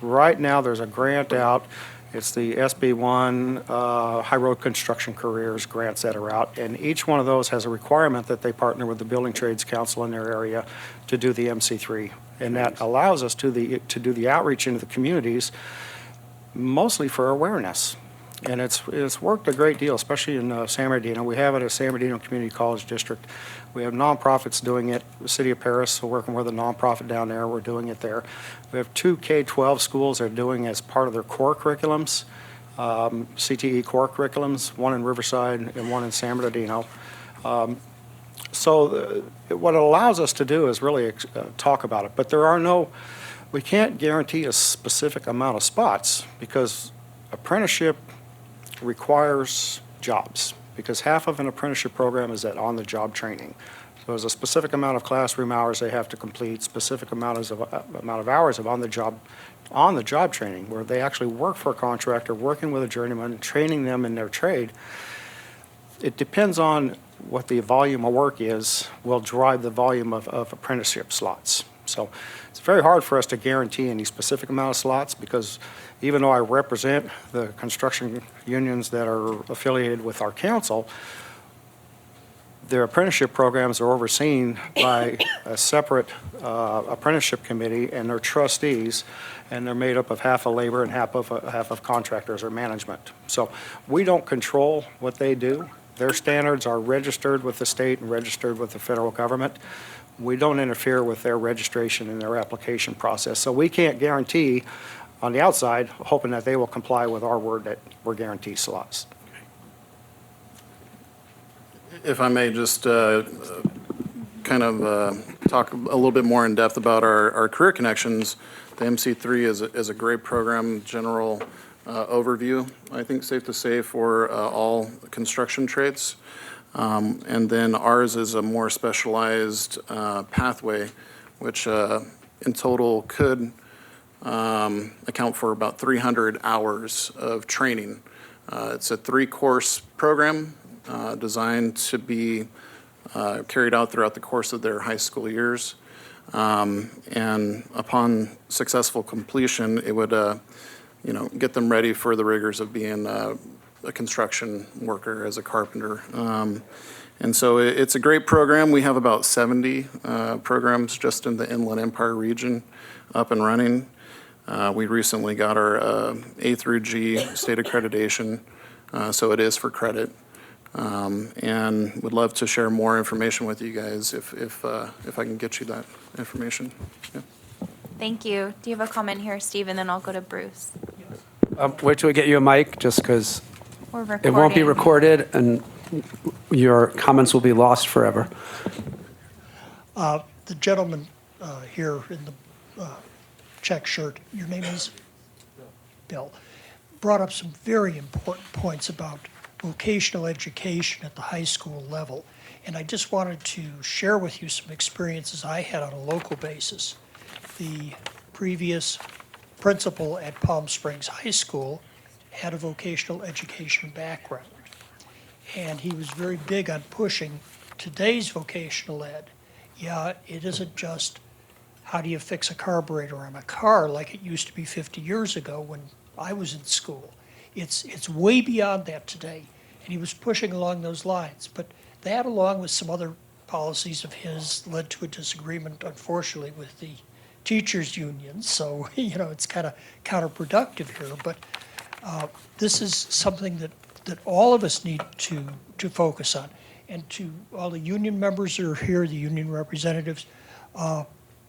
Right now there's a grant out. It's the SB1 High Road Construction Careers grants that are out, and each one of those has a requirement that they partner with the Building Trades Council in their area to do the MC3, and that allows us to do the outreach into the communities, mostly for awareness. And it's worked a great deal, especially in San Bernardino. We have it at San Bernardino Community College District. We have nonprofits doing it. The City of Paris, we're working with a nonprofit down there. We're doing it there. We have 2 K-12 schools that are doing it as part of their core curriculums, CTE core curriculums, one in Riverside and one in San Bernardino. So what it allows us to do is really talk about it. But we can't guarantee a specific amount of spots, because apprenticeship requires jobs, because half of an apprenticeship program is that on-the-job training. So there's a specific amount of classroom hours they have to complete, specific amount of hours of on-the-job training, where they actually work for a contractor, working with a journeyman, training them in their trade. It depends on what the volume of work is, will drive the volume of apprenticeship slots. So it's very hard for us to guarantee any specific amount of slots, because even though I represent the construction unions that are affiliated with our council, their apprenticeship programs are overseen by a separate apprenticeship committee and their trustees, and they're made up of half of labor and half of contractors or management. So we don't control what they do. Their standards are registered with the state and registered with the federal government. We don't interfere with their registration and their application process. So we can't guarantee on the outside, hoping that they will comply with our word that we're guaranteed slots. If I may just kind of talk a little bit more in depth about our career connections, the MC3 is a great program, general overview, I think safe to say, for all construction trades. And then ours is a more specialized pathway, which in total could account for about 300 hours of training. It's a 3-course program designed to be carried out throughout the course of their high school years. And upon successful completion, it would get them ready for the rigors of being a construction worker as a carpenter. And so it's a great program. We have about 70 programs just in the Inland Empire region up and running. We recently got our A through G state accreditation, so it is for credit. And would love to share more information with you guys if I can get you that information. Yeah. Thank you. Do you have a comment here, Steve? And then I'll go to Bruce. Wait till we get you a mic, just because We're recording. it won't be recorded and your comments will be lost forever. The gentleman here in the check shirt, your name is? Bill. Brought up some very important points about vocational education at the high school level. And I just wanted to share with you some experiences I had on a local basis. The previous principal at Palm Springs High School had a vocational education background. And he was very big on pushing today's vocational ed. Yeah, it isn't just how do you fix a carburetor on a car like it used to be 50 years ago when I was in school. It's way beyond that today. And he was pushing along those lines. But that, along with some other policies of his, led to a disagreement, unfortunately, with the teachers' union. So, it's kind of counterproductive here. But this is something that all of us need to focus on. And to all the union members that are here, the union representatives,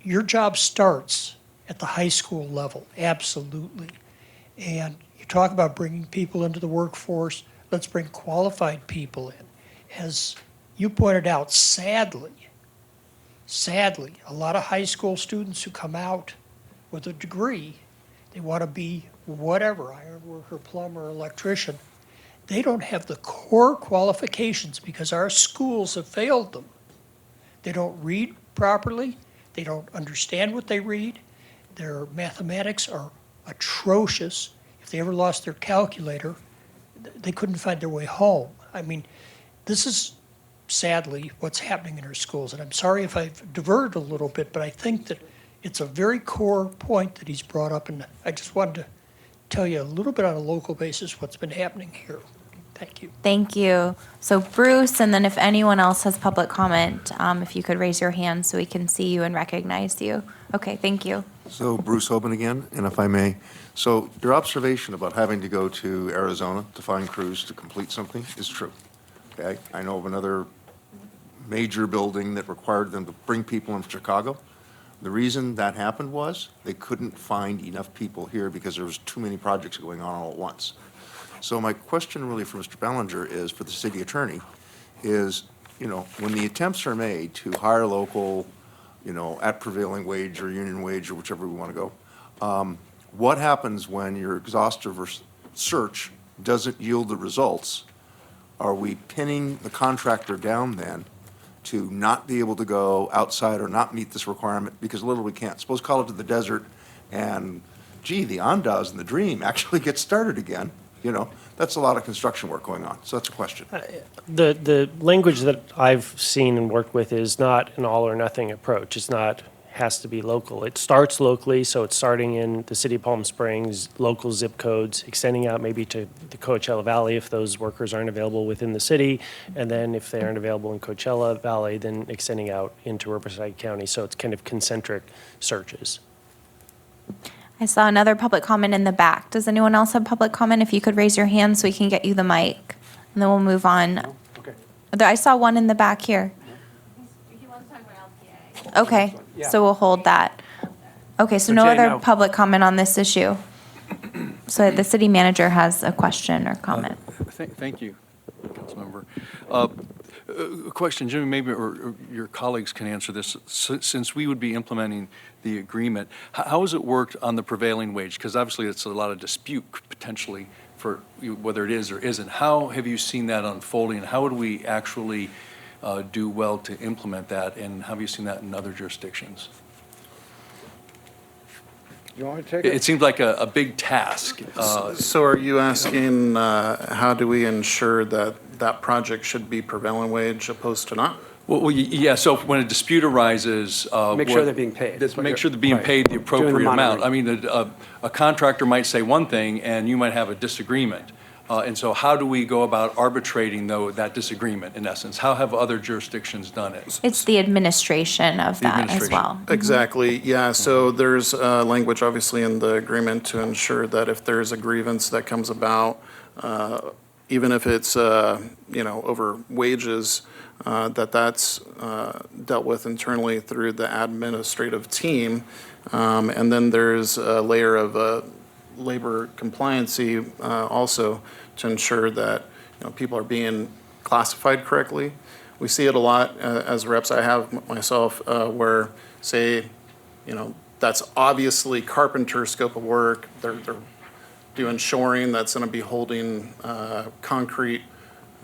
your job starts at the high school level, absolutely. And you talk about bringing people into the workforce, let's bring qualified people in. As you pointed out, sadly, a lot of high school students who come out with a degree, they want to be whatever, iron worker, plumber, electrician. They don't have the core qualifications because our schools have failed them. They don't read properly. They don't understand what they read. Their mathematics are atrocious. If they ever lost their calculator, they couldn't find their way home. I mean, this is sadly what's happening in our schools. And I'm sorry if I've diverted a little bit, but I think that it's a very core point that he's brought up. And I just wanted to tell you a little bit on a local basis what's been happening here. Thank you. Thank you. So Bruce, and then if anyone else has public comment, if you could raise your hand so we can see you and recognize you. Okay, thank you. So Bruce Hoban again, and if I may. So your observation about having to go to Arizona to find crews to complete something is true. Okay, I know of another major building that required them to bring people in from Chicago. The reason that happened was they couldn't find enough people here because there was too many projects going on all at once. So my question really for Mr. Ballinger is, for the city attorney, is, when the attempts are made to hire local, at prevailing wage or union wage or whichever we want to go, what happens when your exhaustive search doesn't yield the results? Are we pinning the contractor down then to not be able to go outside or not meet this requirement because literally we can't? Suppose call it to the desert and, gee, the Andaz and the Dream actually get started again. That's a lot of construction work going on. So that's a question. The language that I've seen and worked with is not an all or nothing approach. It's not has to be local. It starts locally, so it's starting in the city of Palm Springs, local zip codes, extending out maybe to the Coachella Valley if those workers aren't available within the city, and then if they aren't available in Coachella Valley, then extending out into Riverside County. So it's kind of concentric searches. I saw another public comment in the back. Does anyone else have public comment? If you could raise your hand so we can get you the mic, and then we'll move on. Okay. I saw one in the back here. Okay, so we'll hold that. Okay, so no Jay, other no. public comment on this issue. So the city manager has a question or comment. Thank you, Councilmember. A question, Jimmy, maybe, or your colleagues can answer this. Since we would be implementing the agreement, how has it worked on the prevailing wage? Because obviously it's a lot of dispute potentially for whether it is or isn't. How have you seen that unfolding? How would we actually do well to implement that? And have you seen that in other jurisdictions? You want me to take it? It seems like a big task. So are you asking, how do we ensure that that project should be prevailing wage opposed to not? Well, yeah, so when a dispute arises. Make sure they're being paid. That's what Make you're- sure they're being right. paid the Doing appropriate the amount. monitoring. I mean, a contractor might say one thing and you might have a disagreement. And so how do we go about arbitrating, though, that disagreement, in essence? How have other jurisdictions done it? It's the administration of that as administration. well. Exactly, yeah. So there's language, obviously, in the agreement to ensure that if there's a grievance that comes about, even if it's, over wages, that's dealt with internally through the administrative team. And then there's a layer of labor compliancy also to ensure that, people are being classified correctly. We see it a lot as reps. I have myself where, say, that's obviously carpenter scope of work. They're doing shoring that's going to be holding concrete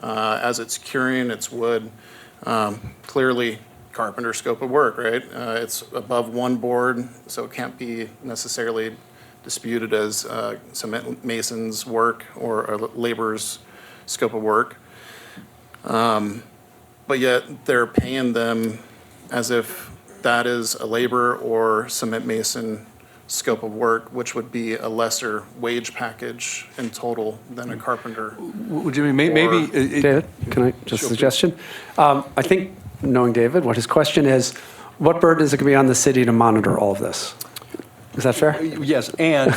as it's curing its wood. Clearly, carpenter scope of work, right? It's above one board, so it can't be necessarily disputed as cement mason's work or a laborer's scope of work. But yet they're paying them as if that is a laborer or cement mason scope of work, which would be a lesser wage package in total than a carpenter. Would you maybe? David, can I just a suggestion? I think, knowing David, what his question is, what burden is it going to be on the city to monitor all of this? Is that fair? Yes, and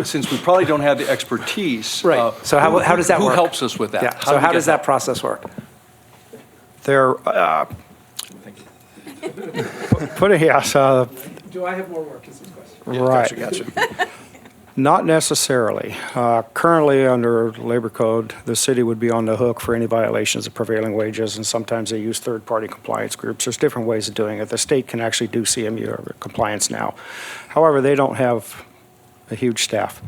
since we probably don't have the expertise. Right. So how does that work? Who helps us with that? Yeah. So how does that process work? There, yes, Do I have more work is his question. right. Gotcha. Not necessarily. Currently, under Labor Code, the city would be on the hook for any violations of prevailing wages, and sometimes they use third-party compliance groups. There's different ways of doing it. The state can actually do CMU compliance now. However, they don't have a huge staff.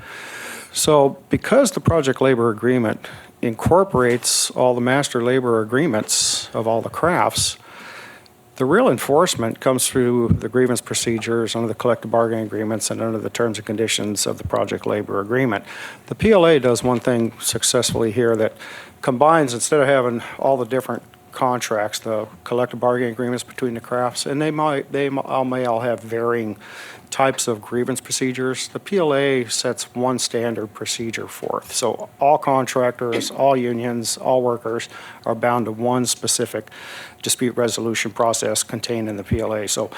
So because the project labor agreement incorporates all the master labor agreements of all the crafts, the real enforcement comes through the grievance procedures under the collective bargaining agreements and under the terms and conditions of the project labor agreement. The PLA does one thing successfully here that combines, instead of having all the different contracts, the collective bargaining agreements between the crafts, and they may all have varying types of grievance procedures. The PLA sets one standard procedure forth. So all contractors, all unions, all workers are bound to one specific dispute resolution process contained in the PLA. So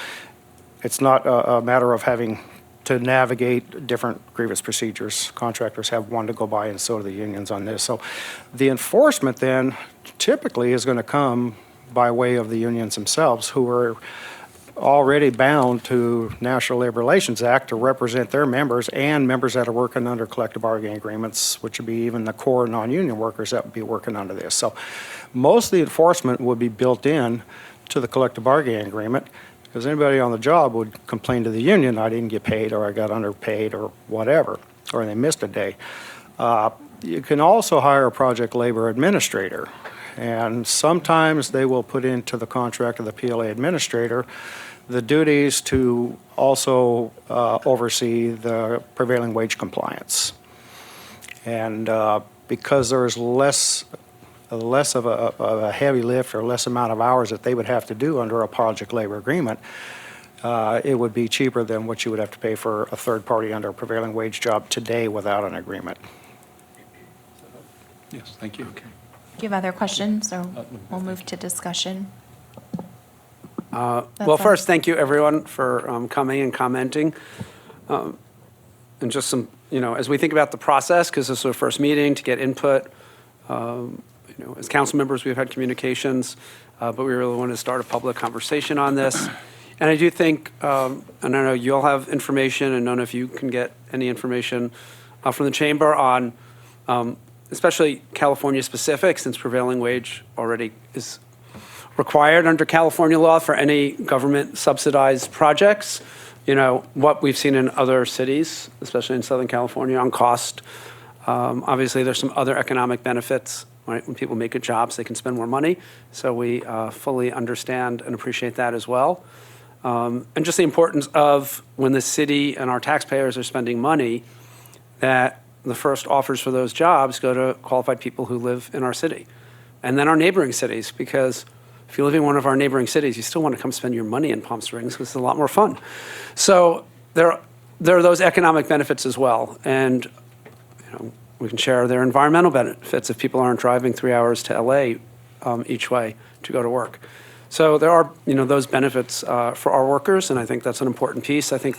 it's not a matter of having to navigate different grievance procedures. Contractors have one to go by, and so do the unions on this. So the enforcement then typically is going to come by way of the unions themselves, who are already bound to National Labor Relations Act to represent their members and members that are working under collective bargaining agreements, which would be even the core non-union workers that would be working under this. So most of the enforcement would be built in to the collective bargaining agreement, because anybody on the job would complain to the union, I didn't get paid, or I got underpaid, or whatever, or they missed a day. You can also hire a project labor administrator, and sometimes they will put into the contract of the PLA administrator the duties to also oversee the prevailing wage compliance. And because there's less of a heavy lift or less amount of hours that they would have to do under a project labor agreement, it would be cheaper than what you would have to pay for a third party under a prevailing wage job today without an agreement. Yes, thank you. Do you have other questions, or we'll move to discussion? Well, first, thank you, everyone, for coming and commenting. And just some, as we think about the process, because this is our first meeting to get input, as council members, we've had communications, but we really want to start a public conversation on this. And I do think, and I know you'll have information, and none of you can get any information from the chamber on, especially California specific, since prevailing wage already is required under California law for any government subsidized projects. What we've seen in other cities, especially in Southern California, on cost. Obviously, there's some other economic benefits, right? When people make good jobs, they can spend more money. So we fully understand and appreciate that as well. And just the importance of when the city and our taxpayers are spending money, that the first offers for those jobs go to qualified people who live in our city. And then our neighboring cities, because if you live in one of our neighboring cities, you still want to come spend your money in Palm Springs because it's a lot more fun. So there are those economic benefits as well. And We can share their environmental benefits if people aren't driving 3 hours to LA each way to go to work. So there are, those benefits for our workers, and I think that's an important piece. I think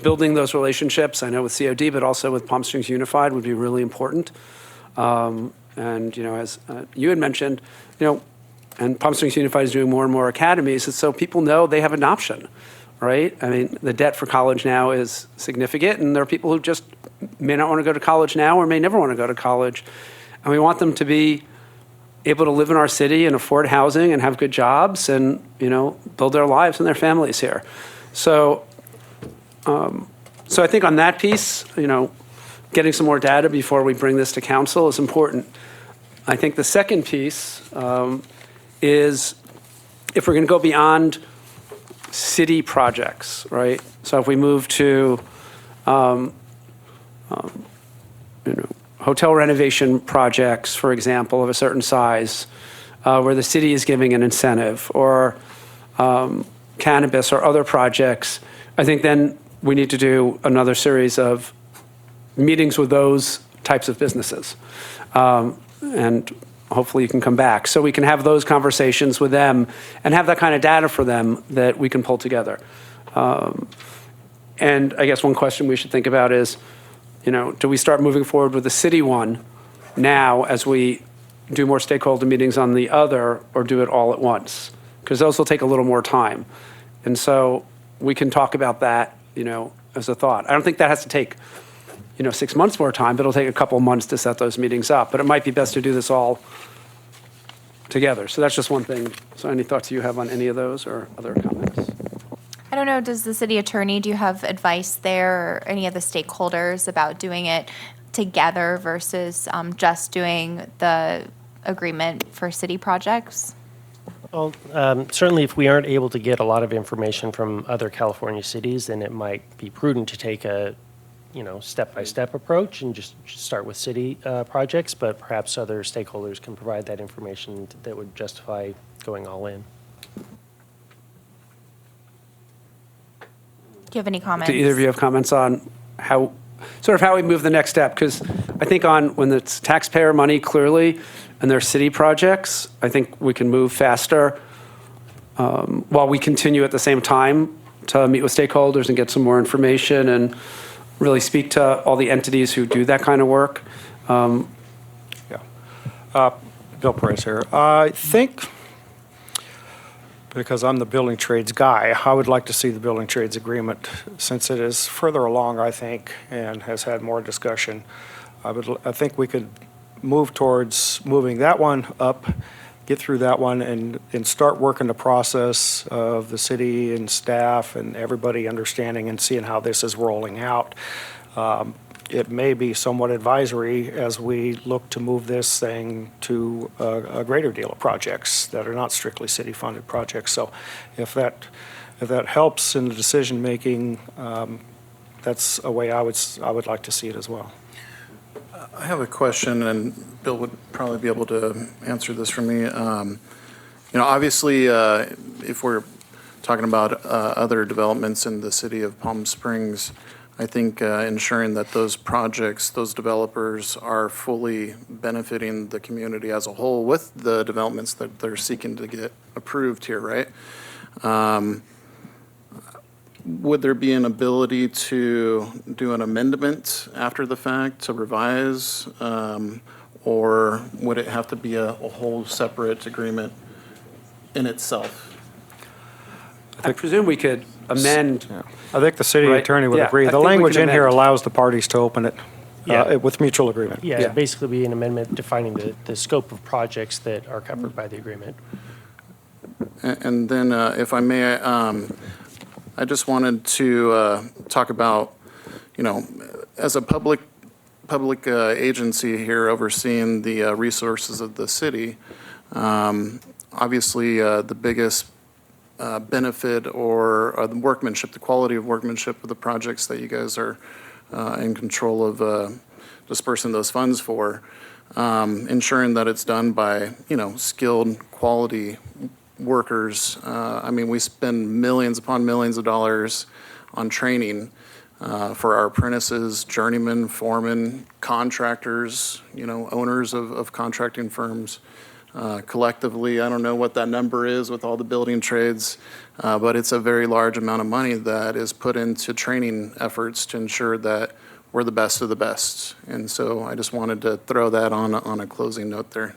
building those relationships, I know with COD, but also with Palm Springs Unified would be really important. And, as you had mentioned, and Palm Springs Unified is doing more and more academies, and so people know they have an option, right? I mean, the debt for college now is significant, and there are people who just may not want to go to college now or may never want to go to college. And we want them to be able to live in our city and afford housing and have good jobs and, build their lives and their families here. So, I think on that piece, getting some more data before we bring this to council is important. I think the second piece is if we're going to go beyond city projects, right? So if we move to, hotel renovation projects, for example, of a certain size, where the city is giving an incentive, or cannabis or other projects, I think then we need to do another series of meetings with those types of businesses. And hopefully you can come back. So we can have those conversations with them and have that kind of data for them that we can pull together. And I guess one question we should think about is, do we start moving forward with the city one now as we do more stakeholder meetings on the other, or do it all at once? Because those will take a little more time. And so we can talk about that, as a thought. I don't think that has to take 6 months more time, but it'll take a couple of months to set those meetings up. But it might be best to do this all together. So that's just one thing. So any thoughts you have on any of those or other comments? I don't know, does the city attorney, do you have advice there or any of the stakeholders about doing it together versus just doing the agreement for city projects? Well, certainly if we aren't able to get a lot of information from other California cities, then it might be prudent to take a step-by-step approach and just start with city projects, but perhaps other stakeholders can provide that information that would justify going all in. Do you have any comments? Do either of you have comments on how we move the next step? Because I think when it's taxpayer money, clearly, and they're city projects, I think we can move faster while we continue at the same time to meet with stakeholders and get some more information and really speak to all the entities who do that kind of work. Bill Perez here. I think, because I'm the building trades guy, I would like to see the building trades agreement, since it is further along, I think, and has had more discussion. I think we could move towards moving that one up, get through that one, and start working the process of the city and staff and everybody understanding and seeing how this is rolling out. It may be somewhat advisory as we look to move this thing to a greater deal of projects that are not strictly city-funded projects. So if that helps in the decision-making, that's a way I would like to see it as well. I have a question, and Bill would probably be able to answer this for me. Obviously, if we're talking about other developments in the city of Palm Springs, I think ensuring that those projects, those developers are fully benefiting the community as a whole with the developments that they're seeking to get approved here, right? Would there be an ability to do an amendment after the fact to revise, or would it have to be a whole separate agreement in itself? I presume we could amend. Yeah. I think the city Right. attorney would Yeah, agree. I The think we language can in here amend. allows the parties to open it Yeah. with mutual agreement. Yeah, Yeah. it'd basically be an amendment defining the scope of projects that are covered by the agreement. And then, if I may, I just wanted to talk about, as a public agency here overseeing the resources of the city, obviously the biggest benefit or the workmanship, the quality of workmanship of the projects that you guys are in control of dispersing those funds for, ensuring that it's done by, skilled, quality workers. I mean, we spend millions upon millions of dollars on training. for our apprentices, journeymen, foremen, contractors, owners of contracting firms. Collectively, I don't know what that number is with all the building trades, but it's a very large amount of money that is put into training efforts to ensure that we're the best of the best. And so I just wanted to throw that on a closing note there.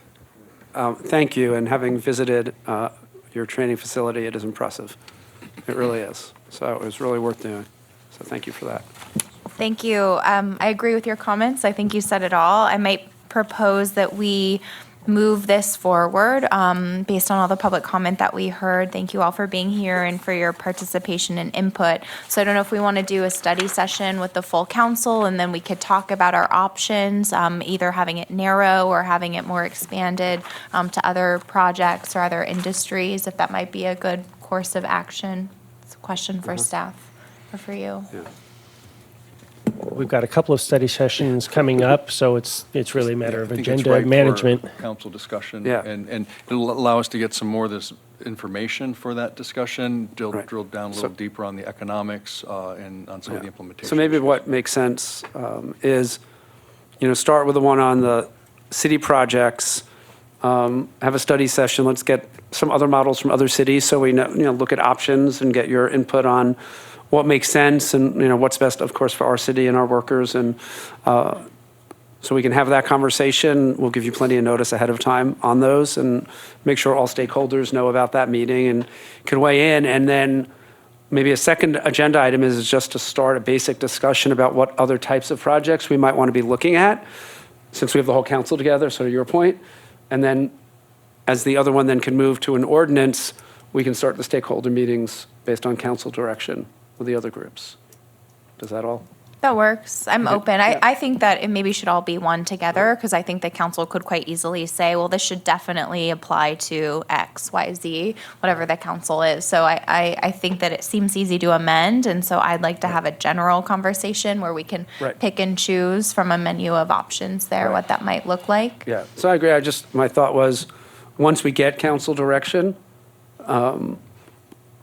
Thank you, and having visited your training facility, it is impressive. It really is. So it was really worth doing. So thank you for that. Thank you. I agree with your comments. I think you said it all. I might propose that we move this forward based on all the public comment that we heard. Thank you all for being here and for your participation and input. So I don't know if we want to do a study session with the full council, and then we could talk about our options, either having it narrow or having it more expanded to other projects or other industries, if that might be a good course of action. It's a question for staff or for you. Yeah. We've got a couple of study sessions coming up, so it's really a matter of I think it's agenda right for management. Council discussion. Yeah. And it'll allow us to get some more of this information for that discussion, drill down a little deeper on the economics and on some of the implementation. So maybe what makes sense is, start with the one on the city projects, have a study session. Let's get some other models from other cities so we know, look at options and get your input on what makes sense and, what's best, of course, for our city and our workers. And so we can have that conversation. We'll give you plenty of notice ahead of time on those and make sure all stakeholders know about that meeting and can weigh in. And then maybe a second agenda item is just to start a basic discussion about what other types of projects we might want to be looking at, since we have the whole council together, so to your point. And then as the other one then can move to an ordinance, we can start the stakeholder meetings based on council direction with the other groups. Does that all? That works. I'm Okay. open. Yeah. I think that it maybe should all be one together, because I think the council could quite easily say, well, this should definitely apply to X, Y, Z, whatever the council is. So I think that it seems easy to amend, and so I'd like to have a general conversation where we can Right. pick and choose from a menu of options there, Right. what that might look like. Yeah, so I agree. My thought was, once we get council direction, then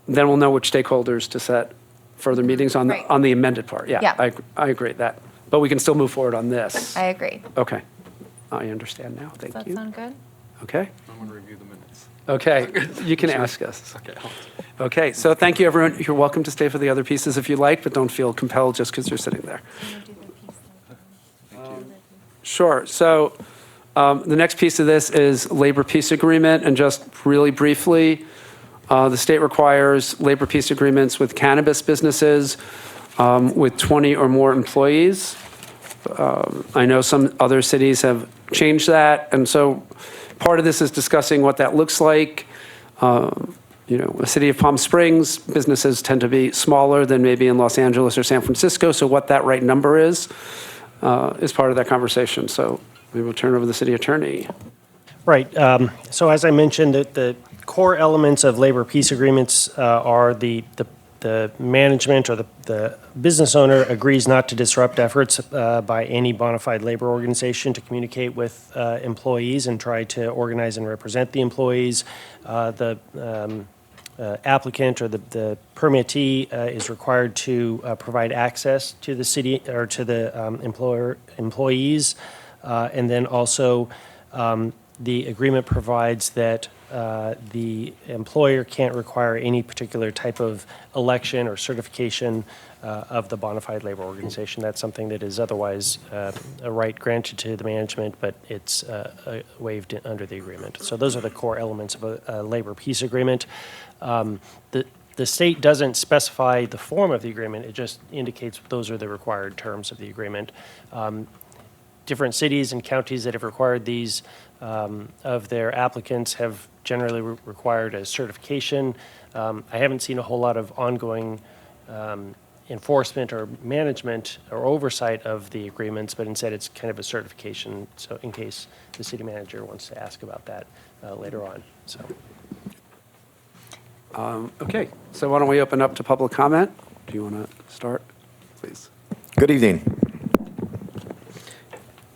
we'll know which stakeholders to set further meetings on, Right. on the amended part. Yeah, Yeah. I agree with that. But we can still move forward on this. I agree. Okay, I understand now. Does Thank that you. sound good? Okay, I'm going to review the minutes. okay, you can ask us. Okay. Okay, so thank you, everyone. You're welcome to stay for the other pieces if you like, but don't feel compelled just because you're sitting there. Sure. So the next piece of this is labor peace agreement, and just really briefly, the state requires labor peace agreements with cannabis businesses with 20 or more employees. I know some other cities have changed that, and so part of this is discussing what that looks like. The city of Palm Springs, businesses tend to be smaller than maybe in Los Angeles or San Francisco, so what that right number is part of that conversation. So maybe we'll turn over to the city attorney. Right. So as I mentioned, the core elements of labor peace agreements are the management or the business owner agrees not to disrupt efforts by any bona fide labor organization to communicate with employees and try to organize and represent the employees. The applicant or the permittee is required to provide access to the city or to the employees. And then also the agreement provides that the employer can't require any particular type of election or certification of the bona fide labor organization. That's something that is otherwise a right granted to the management, but it's waived under the agreement. So those are the core elements of a labor peace agreement. The state doesn't specify the form of the agreement. It just indicates those are the required terms of the agreement. Different cities and counties that have required these of their applicants have generally required a certification. I haven't seen a whole lot of ongoing enforcement or management or oversight of the agreements, but instead it's kind of a certification, so in case the city manager wants to ask about that later on. So. Okay, so why don't we open up to public comment? Do you want to start, please? Good evening.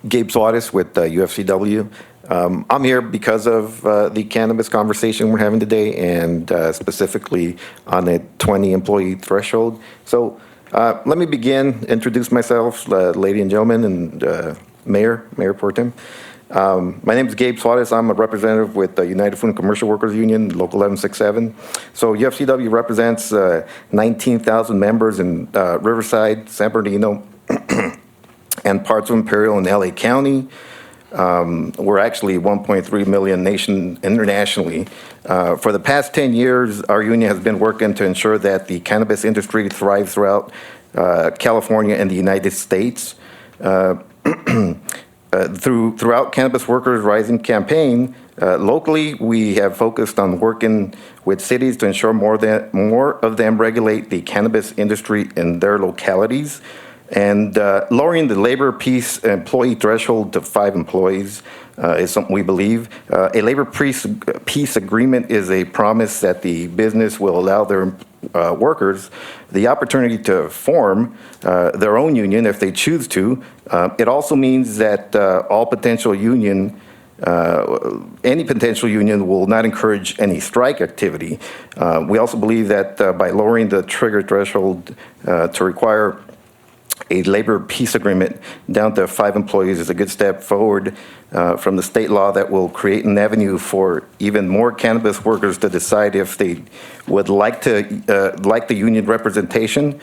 Gabe Suarez with UFCW. I'm here because of the cannabis conversation we're having today, and specifically on the 20 employee threshold. So Let me begin, introduce myself, ladies and gentlemen, and Mayor Pro Tem. My name is Gabe Suarez. I'm a representative with the United Food and Commercial Workers Union, Local 1167. So UFCW represents 19,000 members in Riverside, San Bernardino, and parts of Imperial and LA County. We're actually 1.3 million internationally. For the past 10 years, our union has been working to ensure that the cannabis industry thrives throughout California and the United States. Throughout Cannabis Workers Rising campaign, locally, we have focused on working with cities to ensure more of them regulate the cannabis industry in their localities, and lowering the labor peace employee threshold to 5 employees is something we believe. A labor peace agreement is a promise that the business will allow their workers the opportunity to form their own union if they choose to. It also means that any potential union will not encourage any strike activity. We also believe that by lowering the trigger threshold to require a labor peace agreement down to 5 employees is a good step forward from the state law that will create an avenue for even more cannabis workers to decide if they would like the union representation.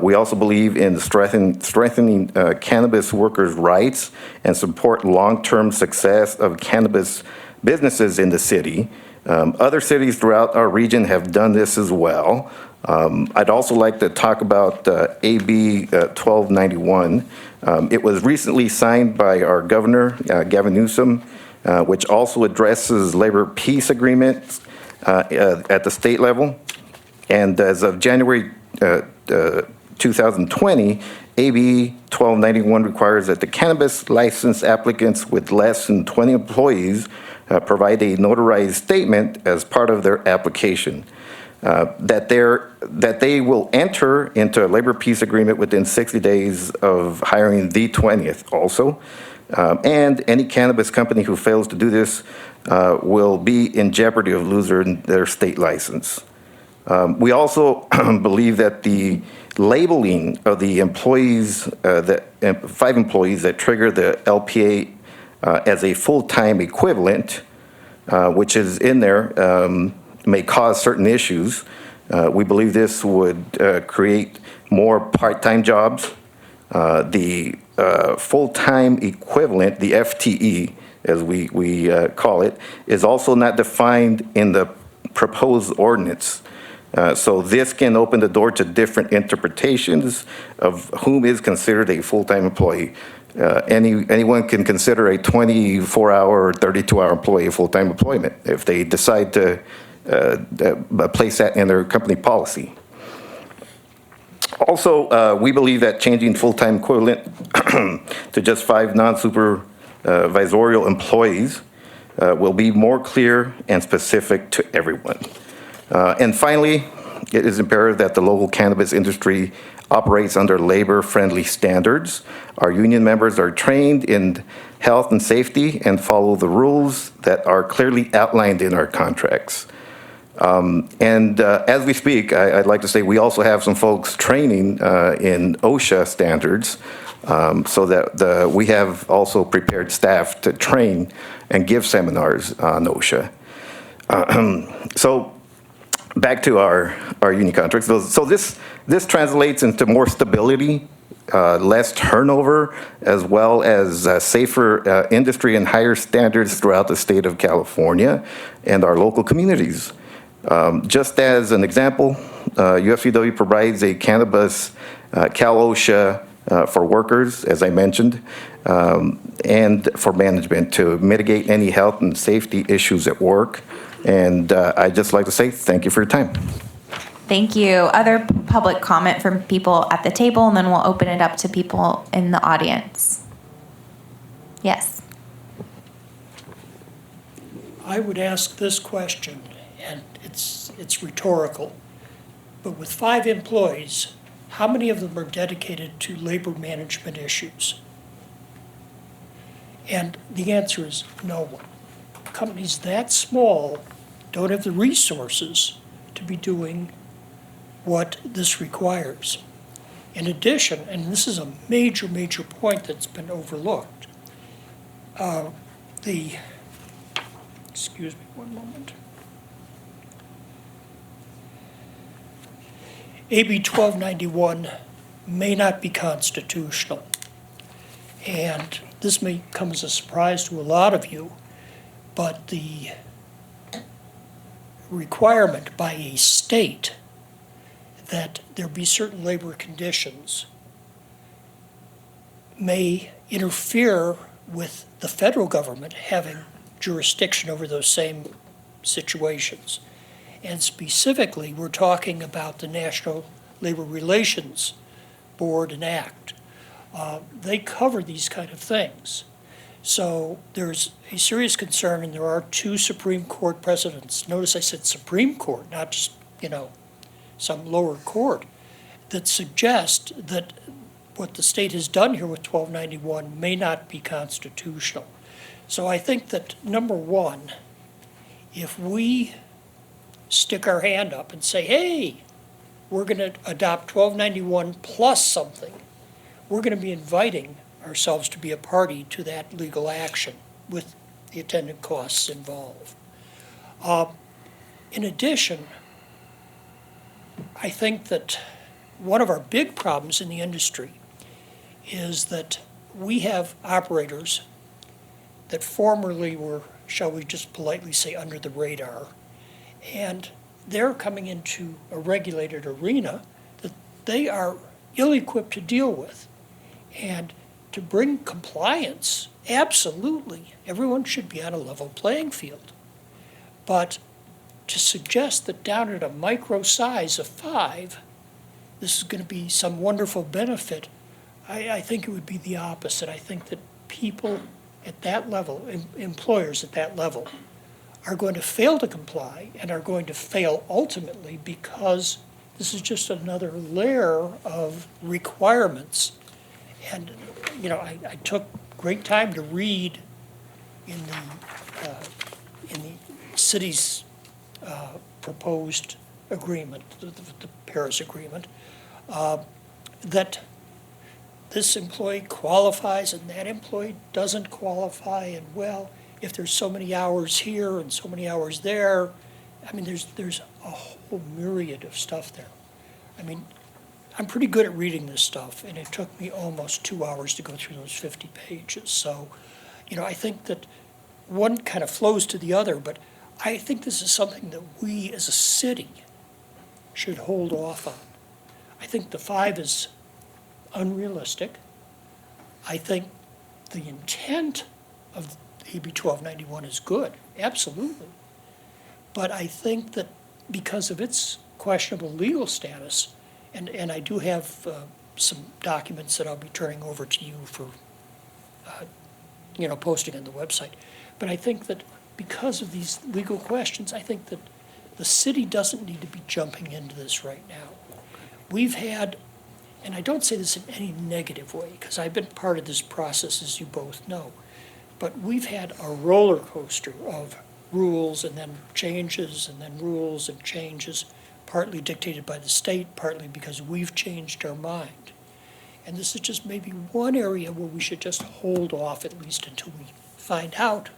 We also believe in strengthening cannabis workers' rights and support long-term success of cannabis businesses in the city. Other cities throughout our region have done this as well. I'd also like to talk about AB 1291. It was recently signed by our governor, Gavin Newsom, which also addresses labor peace agreements at the state level. And as of January 2020, AB 1291 requires that the cannabis license applicants with less than 20 employees provide a notarized statement as part of their application. That they will enter into a labor peace agreement within 60 days of hiring the 20th also. And any cannabis company who fails to do this will be in jeopardy of losing their state license. We also believe that the labeling of the employees, 5 employees that trigger the LPA as a full-time equivalent, which is in there, may cause certain issues. We believe this would create more part-time jobs. The full-time equivalent, the FTE, as we call it, is also not defined in the proposed ordinance. So this can open the door to different interpretations of whom is considered a full-time employee. Anyone can consider a 24-hour or 32-hour employee a full-time employment if they decide to place that in their company policy. Also, we believe that changing full-time equivalent to just 5 non-supervisorial employees will be more clear and specific to everyone. And finally, it is imperative that the local cannabis industry operates under labor-friendly standards. Our union members are trained in health and safety and follow the rules that are clearly outlined in our contracts. As we speak, I'd like to say we also have some folks training in OSHA standards, so that we have also prepared staff to train and give seminars on OSHA. So back to our union contracts. So this translates into more stability, less turnover, as well as safer industry and higher standards throughout the state of California and our local communities. Just as an example, UFCW provides a cannabis Cal OSHA for workers, as I mentioned, and for management to mitigate any health and safety issues at work. And I'd just like to say thank you for your time. Thank you. Other public comment from people at the table, and then we'll open it up to people in the audience. Yes. I would ask this question, and it's rhetorical, but with 5 employees, how many of them are dedicated to labor management issues? And the answer is no one. Companies that small don't have the resources to be doing what this requires. In addition, and this is a major, major point that's been overlooked, excuse me one moment. AB 1291 may not be constitutional. And this may come as a surprise to a lot of you, but the requirement by a state that there be certain labor conditions may interfere with the federal government having jurisdiction over those same situations. And specifically, we're talking about the National Labor Relations Board and Act. They cover these kind of things. So there's a serious concern, and there are 2 Supreme Court precedents. Notice I said Supreme Court, not just, some lower court, that suggest that what the state has done here with 1291 may not be constitutional. So I think that, number one, if we stick our hand up and say, hey, we're going to adopt 1291 plus something, we're going to be inviting ourselves to be a party to that legal action with the attendant costs involved. In addition, I think that one of our big problems in the industry is that we have operators that formerly were, shall we just politely say, under the radar, and they're coming into a regulated arena that they are ill-equipped to deal with. And to bring compliance, absolutely, everyone should be on a level playing field. But to suggest that down at a micro size of 5, this is going to be some wonderful benefit, I think it would be the opposite. I think that people at that level, employers at that level, are going to fail to comply and are going to fail ultimately because this is just another layer of requirements. And, I took great time to read in the city's proposed agreement, the Paris Agreement, that this employee qualifies and that employee doesn't qualify, and well, if there's so many hours here and so many hours there, there's a whole myriad of stuff there. I'm pretty good at reading this stuff, and it took me almost 2 hours to go through those 50 pages. So, I think that one kind of flows to the other, but I think this is something that we as a city should hold off on. I think the 5 is unrealistic. I think the intent of AB 1291 is good, absolutely. But I think that because of its questionable legal status, and I do have some documents that I'll be turning over to you for, posting on the website. But I think that because of these legal questions, I think that the city doesn't need to be jumping into this right now. We've had, and I don't say this in any negative way, because I've been part of this process, as you both know, but we've had a roller coaster of rules and then changes and then rules and changes, partly dictated by the state, partly because we've changed our mind. And this is just maybe one area where we should just hold off at least until we find out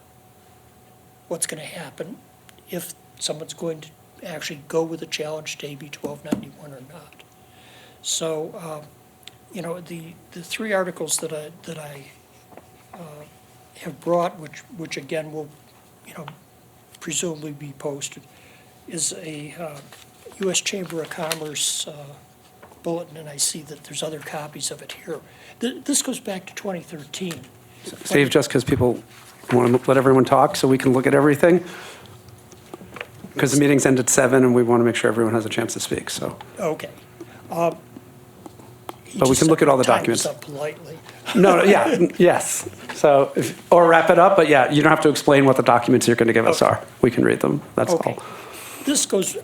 what's going to happen, if someone's going to actually go with a challenge to AB 1291 or not. So, the 3 articles that I have brought, which again will, presumably be posted, is a U.S. Chamber of Commerce bulletin, and I see that there's other copies of it here. This goes back to 2013. Steve, just because people want to let everyone talk so we can look at everything, because the meetings end at 7 and we want to make sure everyone has a chance to speak, so. Okay. But we can look at all the documents. Time this up politely. No, yeah, yes. So, or wrap it up, but yeah, you don't have to explain what the documents you're going to give us are. We can read them, that's Okay. all.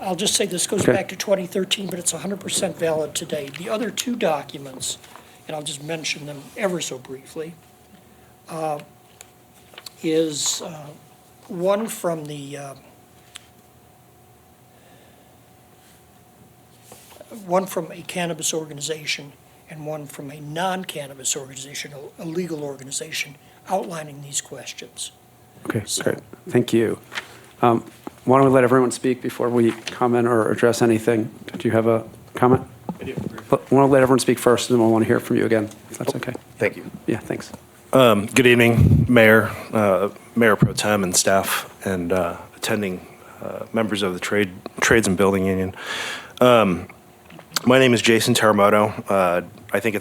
I'll just say this goes Okay. back to 2013, but it's 100% valid today. The other 2 documents, and I'll just mention them ever so briefly, is one from the one from a cannabis organization and one from a non-cannabis organization, a legal organization, outlining these questions. Okay, great. Thank you. Why don't we let everyone speak before we comment or address anything? Did you have a comment? I do. I want to let everyone speak first, and then we'll want to hear from you again, if that's okay. Thank you. Yeah, thanks. Good evening, Mayor, Mayor Pro Tem and staff, and attending members of the Trades and Building Union. My name is Jason Teramoto. I think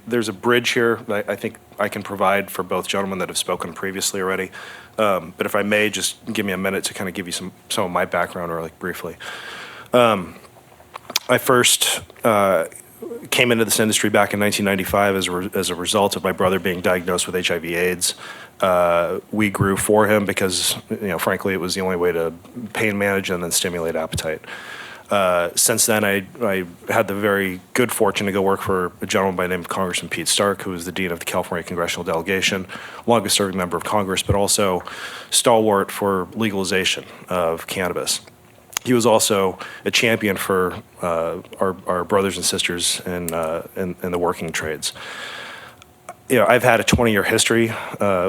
there's a bridge here that I think I can provide for both gentlemen that have spoken previously already. But if I may, just give me a minute to kind of give you some of my background really briefly. I first came into this industry back in 1995 as a result of my brother being diagnosed with HIV/AIDS. We grew for him because, frankly, it was the only way to pain manage and then stimulate appetite. Since then, I had the very good fortune to go work for a gentleman by the name of Congressman Pete Stark, who was the dean of the California Congressional Delegation, longest serving member of Congress, but also stalwart for legalization of cannabis. He was also a champion for our brothers and sisters in the working trades. I've had a 20-year history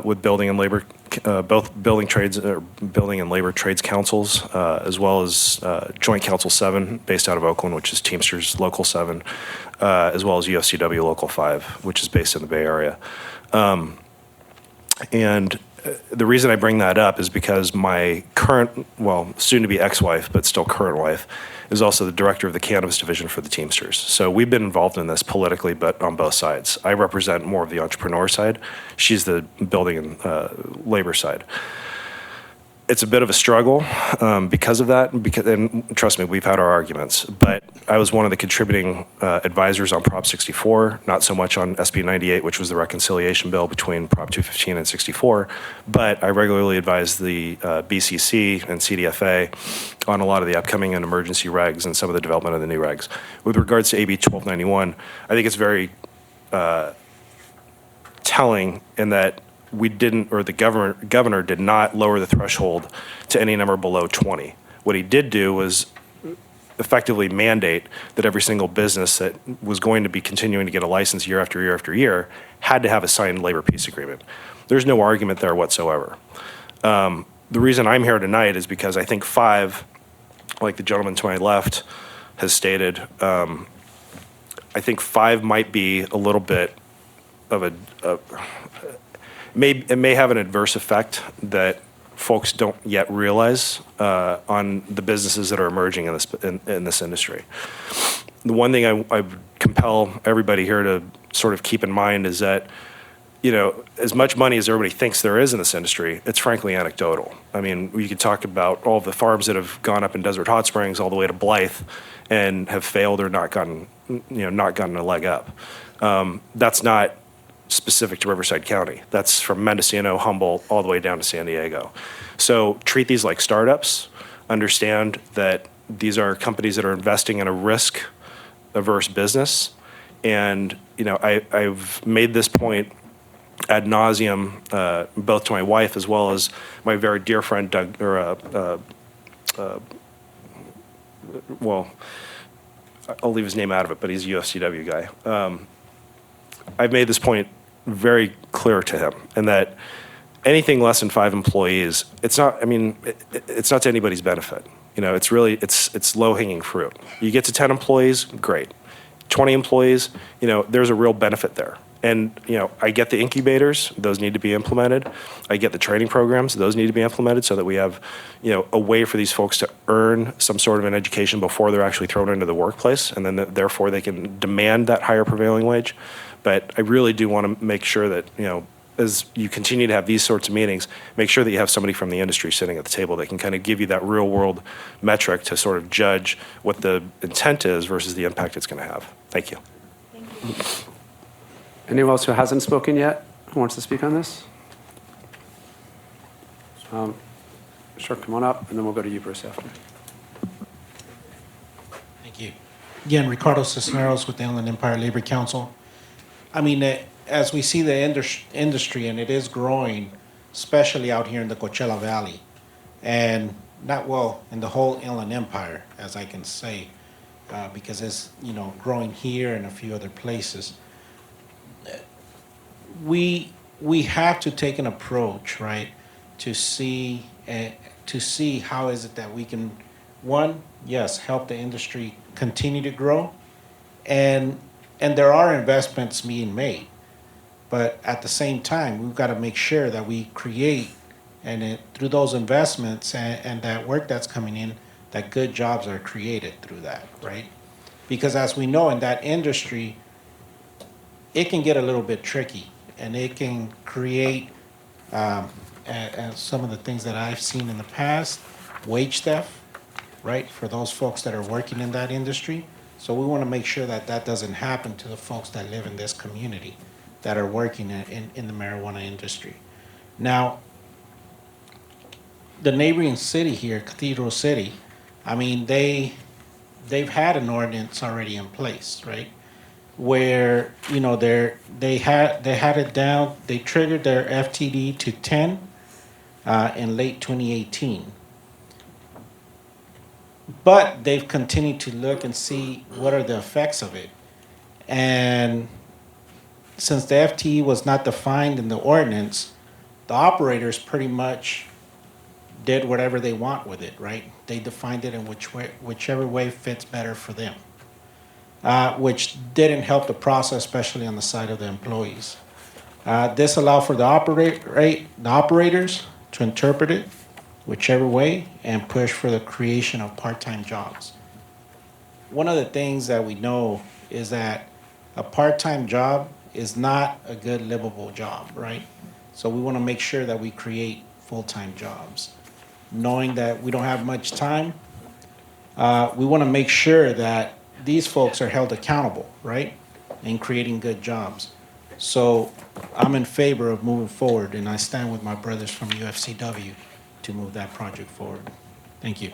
with building and labor, both building and labor trades councils, as well as Joint Council 7, based out of Oakland, which is Teamsters Local 7, as well as UFCW Local 5, which is based in the Bay Area. And the reason I bring that up is because my current, soon-to-be ex-wife, but still current wife, is also the director of the cannabis division for the Teamsters. So we've been involved in this politically, but on both sides. I represent more of the entrepreneur side. She's the building and labor side. It's a bit of a struggle because of that, and trust me, we've had our arguments. But I was one of the contributing advisors on Prop 64, not so much on SB 98, which was the reconciliation bill between Prop 215 and 64. But I regularly advise the BCC and CDFA on a lot of the upcoming and emergency regs and some of the development of the new regs. With regards to AB 1291, I think it's very telling in that we didn't, or the governor did not lower the threshold to any number below 20. What he did do was effectively mandate that every single business that was going to be continuing to get a license year after year after year had to have a signed labor peace agreement. There's no argument there whatsoever. The reason I'm here tonight is because I think 5, like the gentleman to my left has stated, I think 5 might be a little bit of it may have an adverse effect that folks don't yet realize on the businesses that are emerging in this industry. The one thing I would compel everybody here to sort of keep in mind is that, as much money as everybody thinks there is in this industry, it's frankly anecdotal. I mean, we could talk about all of the farms that have gone up in Desert Hot Springs all the way to Blythe and have failed or not gotten a leg up. That's not specific to Riverside County. That's from Mendocino, Humboldt, all the way down to San Diego. So treat these like startups. Understand that these are companies that are investing in a risk-averse business. And, I've made this point ad nauseum, both to my wife as well as my very dear friend Doug, I'll leave his name out of it, but he's a UFCW guy. I've made this point very clear to him, and that anything less than 5 employees, it's not to anybody's benefit. It's low-hanging fruit. You get to 10 employees, great. 20 employees, there's a real benefit there. And, I get the incubators, those need to be implemented. I get the training programs, those need to be implemented so that we have, a way for these folks to earn some sort of an education before they're actually thrown into the workplace, and then therefore they can demand that higher prevailing wage. But I really do want to make sure that, as you continue to have these sorts of meetings, make sure that you have somebody from the industry sitting at the table that can kind of give you that real world metric to sort of judge what the intent is versus the impact it's going to have. Thank you. Thank you. Anyone else who hasn't spoken yet who wants to speak on this? Sure, come on up, and then we'll go to you, Bruce, after. Thank you. Again, Ricardo Cisneros with the Inland Empire Labor Council. I mean, as we see the industry, and it is growing, especially out here in the Coachella Valley, and in the whole Inland Empire, as I can say, because it's, growing here and a few other places. We have to take an approach, right, to see how is it that we can, one, yes, help the industry continue to grow, and there are investments being made, but at the same time, we've got to make sure that we create, and through those investments and that work that's coming in, that good jobs are created through that, right? Because as we know, in that industry, it can get a little bit tricky, and it can create some of the things that I've seen in the past, wage theft, right, for those folks that are working in that industry. So we want to make sure that that doesn't happen to the folks that live in this community that are working in the marijuana industry. Now, the neighboring city here, Cathedral City, I mean, they've had an ordinance already in place, right? Where, they had it down, they triggered their FTD to 10 in late 2018. But they've continued to look and see what are the effects of it. And since the FTE was not defined in the ordinance, the operators pretty much did whatever they want with it, right? They defined it in whichever way fits better for them, which didn't help the process, especially on the side of the employees. This allowed for the operators to interpret it whichever way and push for the creation of part-time jobs. One of the things that we know is that a part-time job is not a good livable job, right? So we want to make sure that we create full-time jobs. Knowing that we don't have much time, we want to make sure that these folks are held accountable, right? In creating good jobs. So I'm in favor of moving forward, and I stand with my brothers from UFCW to move that project forward. Thank you.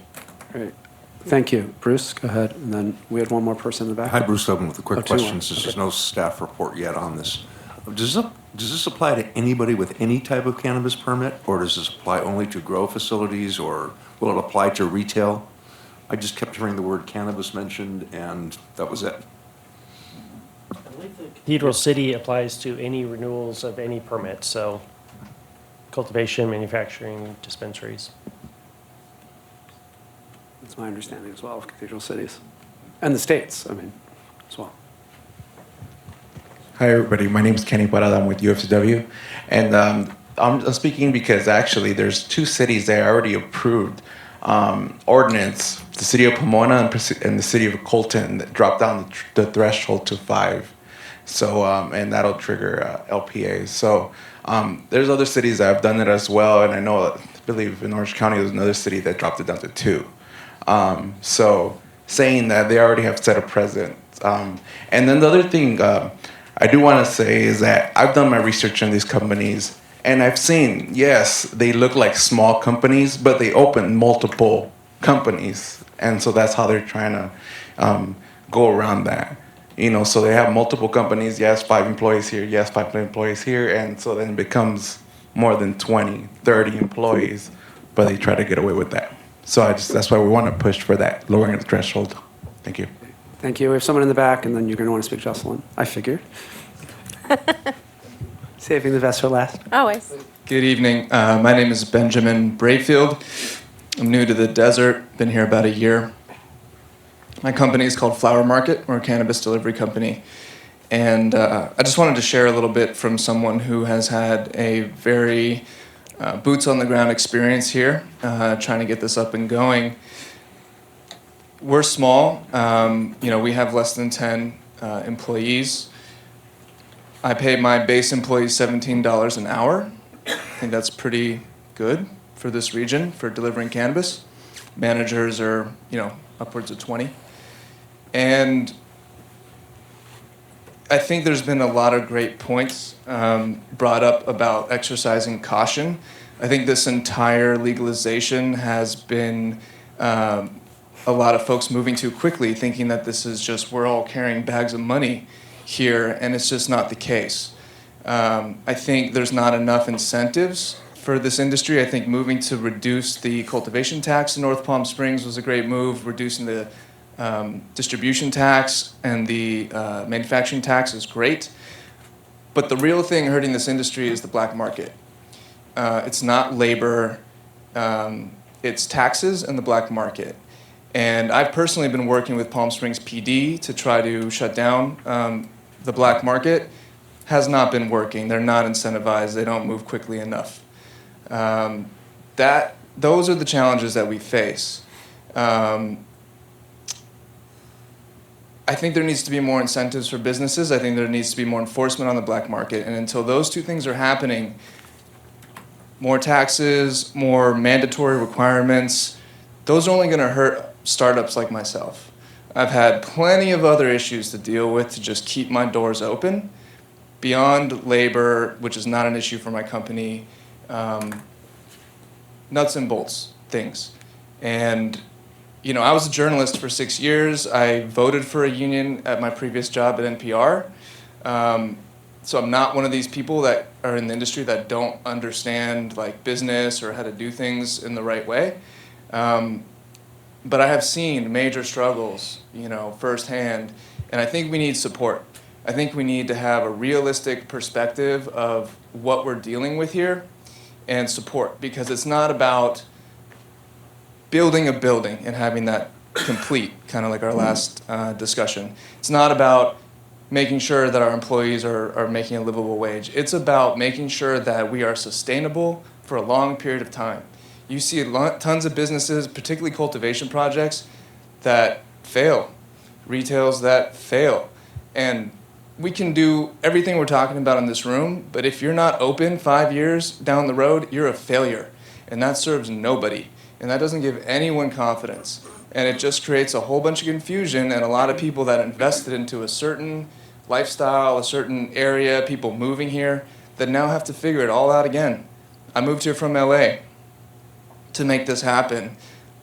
Great. Thank you. Bruce, go ahead. And then we had one more person in the back. Hi, Bruce Oven with a quick Oh, two more. question, since there's Okay. no staff report yet on this. Does this apply to anybody with any type of cannabis permit, or does this apply only to grow facilities, or will it apply to retail? I just kept hearing the word cannabis mentioned, and that was it. Cathedral City applies to any renewals of any permit, so cultivation, manufacturing, dispensaries. That's my understanding as well of cathedral cities. And the states, I mean, as well. Hi, everybody. My name is Kenny Parada. I'm with UFCW. And I'm speaking because actually there's two cities that already approved ordinance, the city of Pomona and the city of Colton, that dropped down the threshold to 5. So, and that'll trigger LPAs. So there's other cities that have done it as well. And I believe in Orange County, there's another city that dropped it down to 2. So saying that they already have set a precedent. And then the other thing I do want to say is that I've done my research on these companies, and I've seen, yes, they look like small companies, but they open multiple companies. And so that's how they're trying to go around that. So they have multiple companies, yes, 5 employees here, yes, 5 employees here, and so then it becomes more than 20, 30 employees, but they try to get away with that. So that's why we want to push for that, lowering the threshold. Thank you. Thank you. We have someone in the back, and then you're going to want to speak, Jocelyn. I figured. Saving the best for last. Always. Good evening. My name is Benjamin Brayfield. I'm new to the desert, been here about a year. My company is called Flower Market. We're a cannabis delivery company. And I just wanted to share a little bit from someone who has had a very boots on the ground experience here, trying to get this up and going. We're small. We have less than 10 employees. I pay my base employees $17 an hour. I think that's pretty good for this region for delivering cannabis. Managers are, upwards of 20. And I think there's been a lot of great points brought up about exercising caution. I think this entire legalization has been a lot of folks moving too quickly, thinking that this is just, we're all carrying bags of money here, and it's just not the case. I think there's not enough incentives for this industry. I think moving to reduce the cultivation tax in North Palm Springs was a great move, reducing the Distribution tax and the manufacturing tax is great, but the real thing hurting this industry is the black market. It's not labor, it's taxes and the black market. And I've personally been working with Palm Springs PD to try to shut down the black market. Has not been working. They're not incentivized. They don't move quickly enough. Those are the challenges that we face. I think there needs to be more incentives for businesses. I think there needs to be more enforcement on the black market. And until those two things are happening, more taxes, more mandatory requirements, those are only going to hurt startups like myself. I've had plenty of other issues to deal with to just keep my doors open. Beyond labor, which is not an issue for my company, nuts and bolts things. And you know, I was a journalist for 6 years. I voted for a union at my previous job at NPR. So I'm not one of these people that are in the industry that don't understand like business or how to do things in the right way. But I have seen major struggles, you know, firsthand, and I think we need support. I think we need to have a realistic perspective of what we're dealing with here and support, because it's not about building a building and having that complete, kind of like our last discussion. It's not about making sure that our employees are making a livable wage. It's about making sure that we are sustainable for a long period of time. You see tons of businesses, particularly cultivation projects, that fail, retails that fail. And we can do everything we're talking about in this room, but if you're not open 5 years down the road, you're a failure. And that serves nobody. And that doesn't give anyone confidence. And it just creates a whole bunch of confusion, and a lot of people that invested into a certain lifestyle, a certain area, people moving here, that now have to figure it all out again. I moved here from LA to make this happen.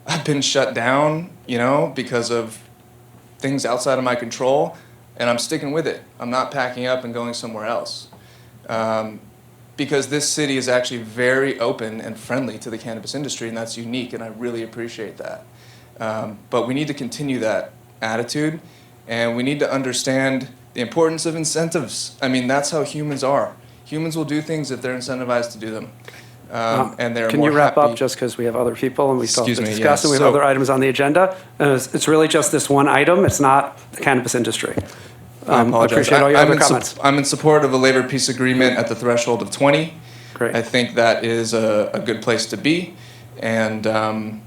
I've been shut down, you know, because of things outside of my control, and I'm sticking with it. I'm not packing up and going somewhere else. Because this city is actually very open and friendly to the cannabis industry, and that's unique, and I really appreciate that. But we need to continue that attitude, and we need to understand the importance of incentives. I mean, that's how humans are. Humans will do things if they're incentivized to do them. And they're Can more you wrap happy. up, just because we have other people and we still have Excuse to me, discuss, yes. and we have So- other items on the agenda? It's really just this one item, it's not the cannabis industry. I apologize. appreciate all your I'm other in comments. I'm in support of a labor peace agreement at the threshold of 20. Great. I think that is a good place to be, and I'll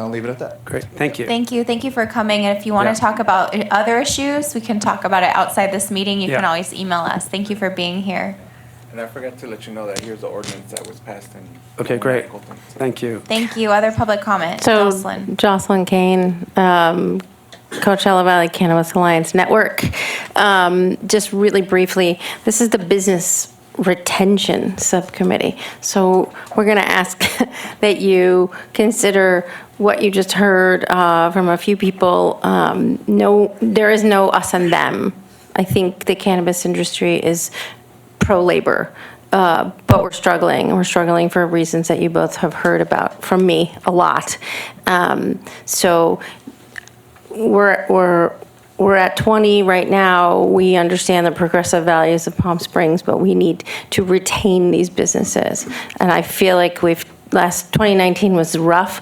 leave it at that. Great, thank you. Thank you. Thank you for coming. And if you want Yeah. to talk about other issues, we can talk about it outside this meeting. You can Yeah. always email us. Thank you for being here. And I forgot to let you know that here's the ordinance that was passed in. Okay, great. Thank you. Thank you. Other public comment? So, Jocelyn. Jocelyn Kane, Coachella Valley Cannabis Alliance Network. Just really briefly, this is the Business Retention Subcommittee. So we're going to ask that you consider what you just heard from a few people. No, there is no us and them. I think the cannabis industry is pro-labor. But we're struggling. We're struggling for reasons that you both have heard about from me a lot. So we're at 20 right now. We understand the progressive values of Palm Springs, but we need to retain these businesses. And I feel like 2019 was rough,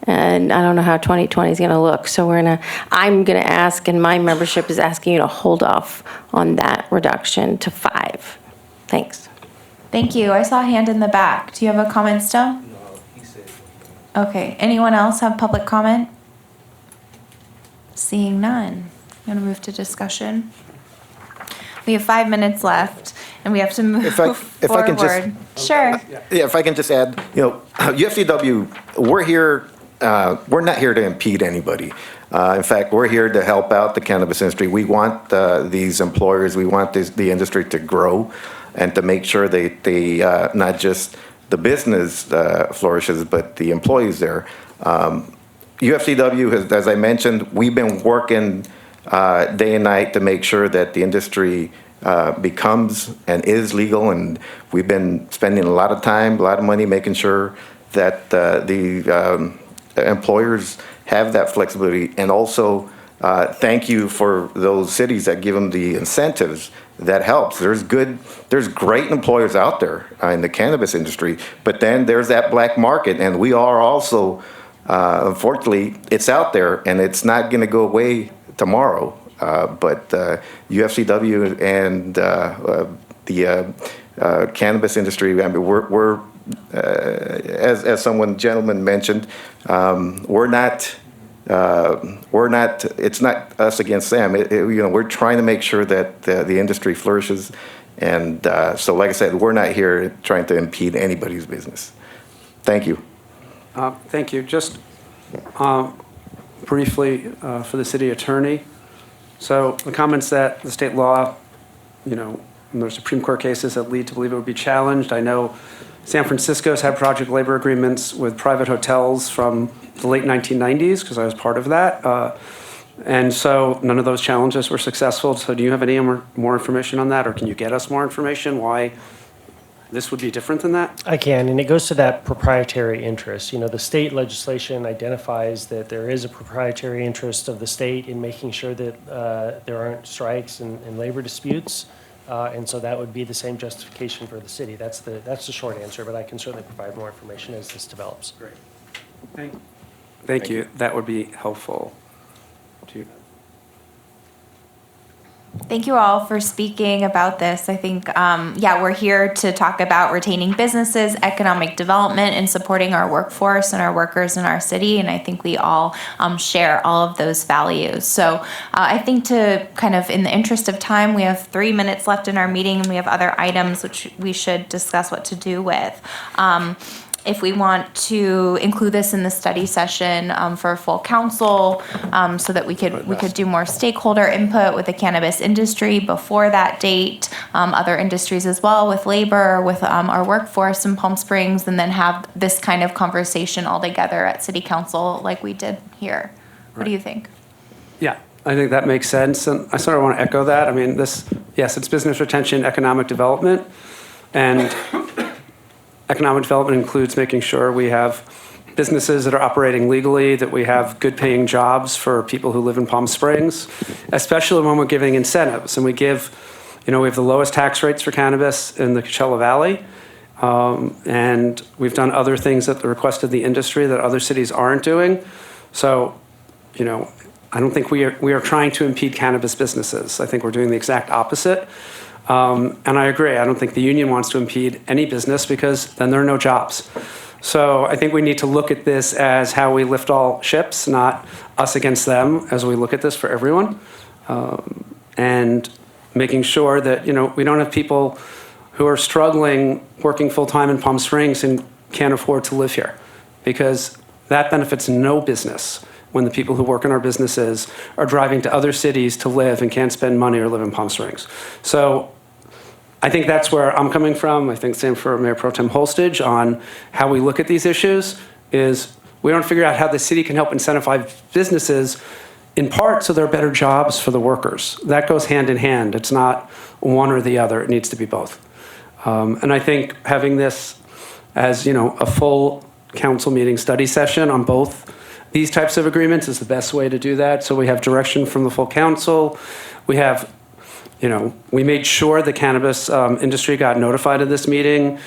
and I don't know how 2020 is going to look. So I'm going to ask, and my membership is asking you to hold off on that reduction to 5. Thanks. Thank you. I saw a hand in the back. Do you have a comment still? No, he said. Okay. Anyone else have public comment? Seeing none. I'm going to move to discussion. We have 5 minutes left, and we have to move If I forward. can just- Sure. Yeah, if I can just add, UFCW, we're here, we're not here to impede anybody. In fact, we're here to help out the cannabis industry. We want these employers, we want the industry to grow and to make sure they not just the business flourishes, but the employees there. UFCW, as I mentioned, we've been working day and night to make sure that the industry becomes and is legal, and we've been spending a lot of time, a lot of money making sure that the employers have that flexibility. And also, thank you for those cities that give them the incentives. That helps. There's great employers out there in the cannabis industry, but then there's that black market, and we are also, unfortunately, it's out there, and it's not going to go away tomorrow. But UFCW and the cannabis industry, I mean, we're as gentleman mentioned, we're not. It's not us against them. We're trying to make sure that the industry flourishes. And so, like I said, we're not here trying to impede anybody's business. Thank you. Thank you. Just briefly for the city attorney. So the comments that the state law, and there are Supreme Court cases that lead to believe it would be challenged. I know San Francisco's had project labor agreements with private hotels from the late 1990s, because I was part of that. And so none of those challenges were successful. So do you have any more information on that, or can you get us more information why this would be different than that? I can, and it goes to that proprietary interest. The state legislation identifies that there is a proprietary interest of the state in making sure that there aren't strikes and labor disputes. And so that would be the same justification for the city. That's the short answer, but I can certainly provide more information as this develops. Great. Thank you. That would be helpful. Thank you all for speaking about this. I think, we're here to talk about retaining businesses, economic development, and supporting our workforce and our workers in our city. And I think we all share all of those values. So I think to kind of, in the interest of time, we have 3 minutes left in our meeting, and we have other items which we should discuss what to do with. If we want to include this in the study session for full council, so that we could do more stakeholder input with the cannabis industry before that date, other industries as well, with labor, with our workforce in Palm Springs, and then have this kind of conversation all together at city council like we did here. What do you think? Yeah, I think that makes sense. And I sort of want to echo that. I mean, yes, it's business retention, economic development. And economic development includes making sure we have businesses that are operating legally, that we have good paying jobs for people who live in Palm Springs, especially when we're giving incentives. And we have the lowest tax rates for cannabis in the Coachella Valley. And we've done other things at the request of the industry that other cities aren't doing. So, I don't think we are trying to impede cannabis businesses. I think we're doing the exact opposite. And I agree. I don't think the union wants to impede any business, because then there are no jobs. So I think we need to look at this as how we lift all ships, not us against them, as we look at this for everyone. And making sure that, we don't have people who are struggling working full-time in Palm Springs and can't afford to live here, because that benefits no business when the people who work in our businesses are driving to other cities to live and can't spend money or live in Palm Springs. So I think that's where I'm coming from. I think same for Mayor Pro Tem Holstage on how we look at these issues is we don't figure out how the city can help incentivize businesses in part so there are better jobs for the workers. That goes hand in hand. It's not one or the other. It needs to be both. And I think having this as, a full council meeting study session on both these types of agreements is the best way to do that. So we have direction from the full council. We have, we made sure the cannabis industry got notified of this meeting,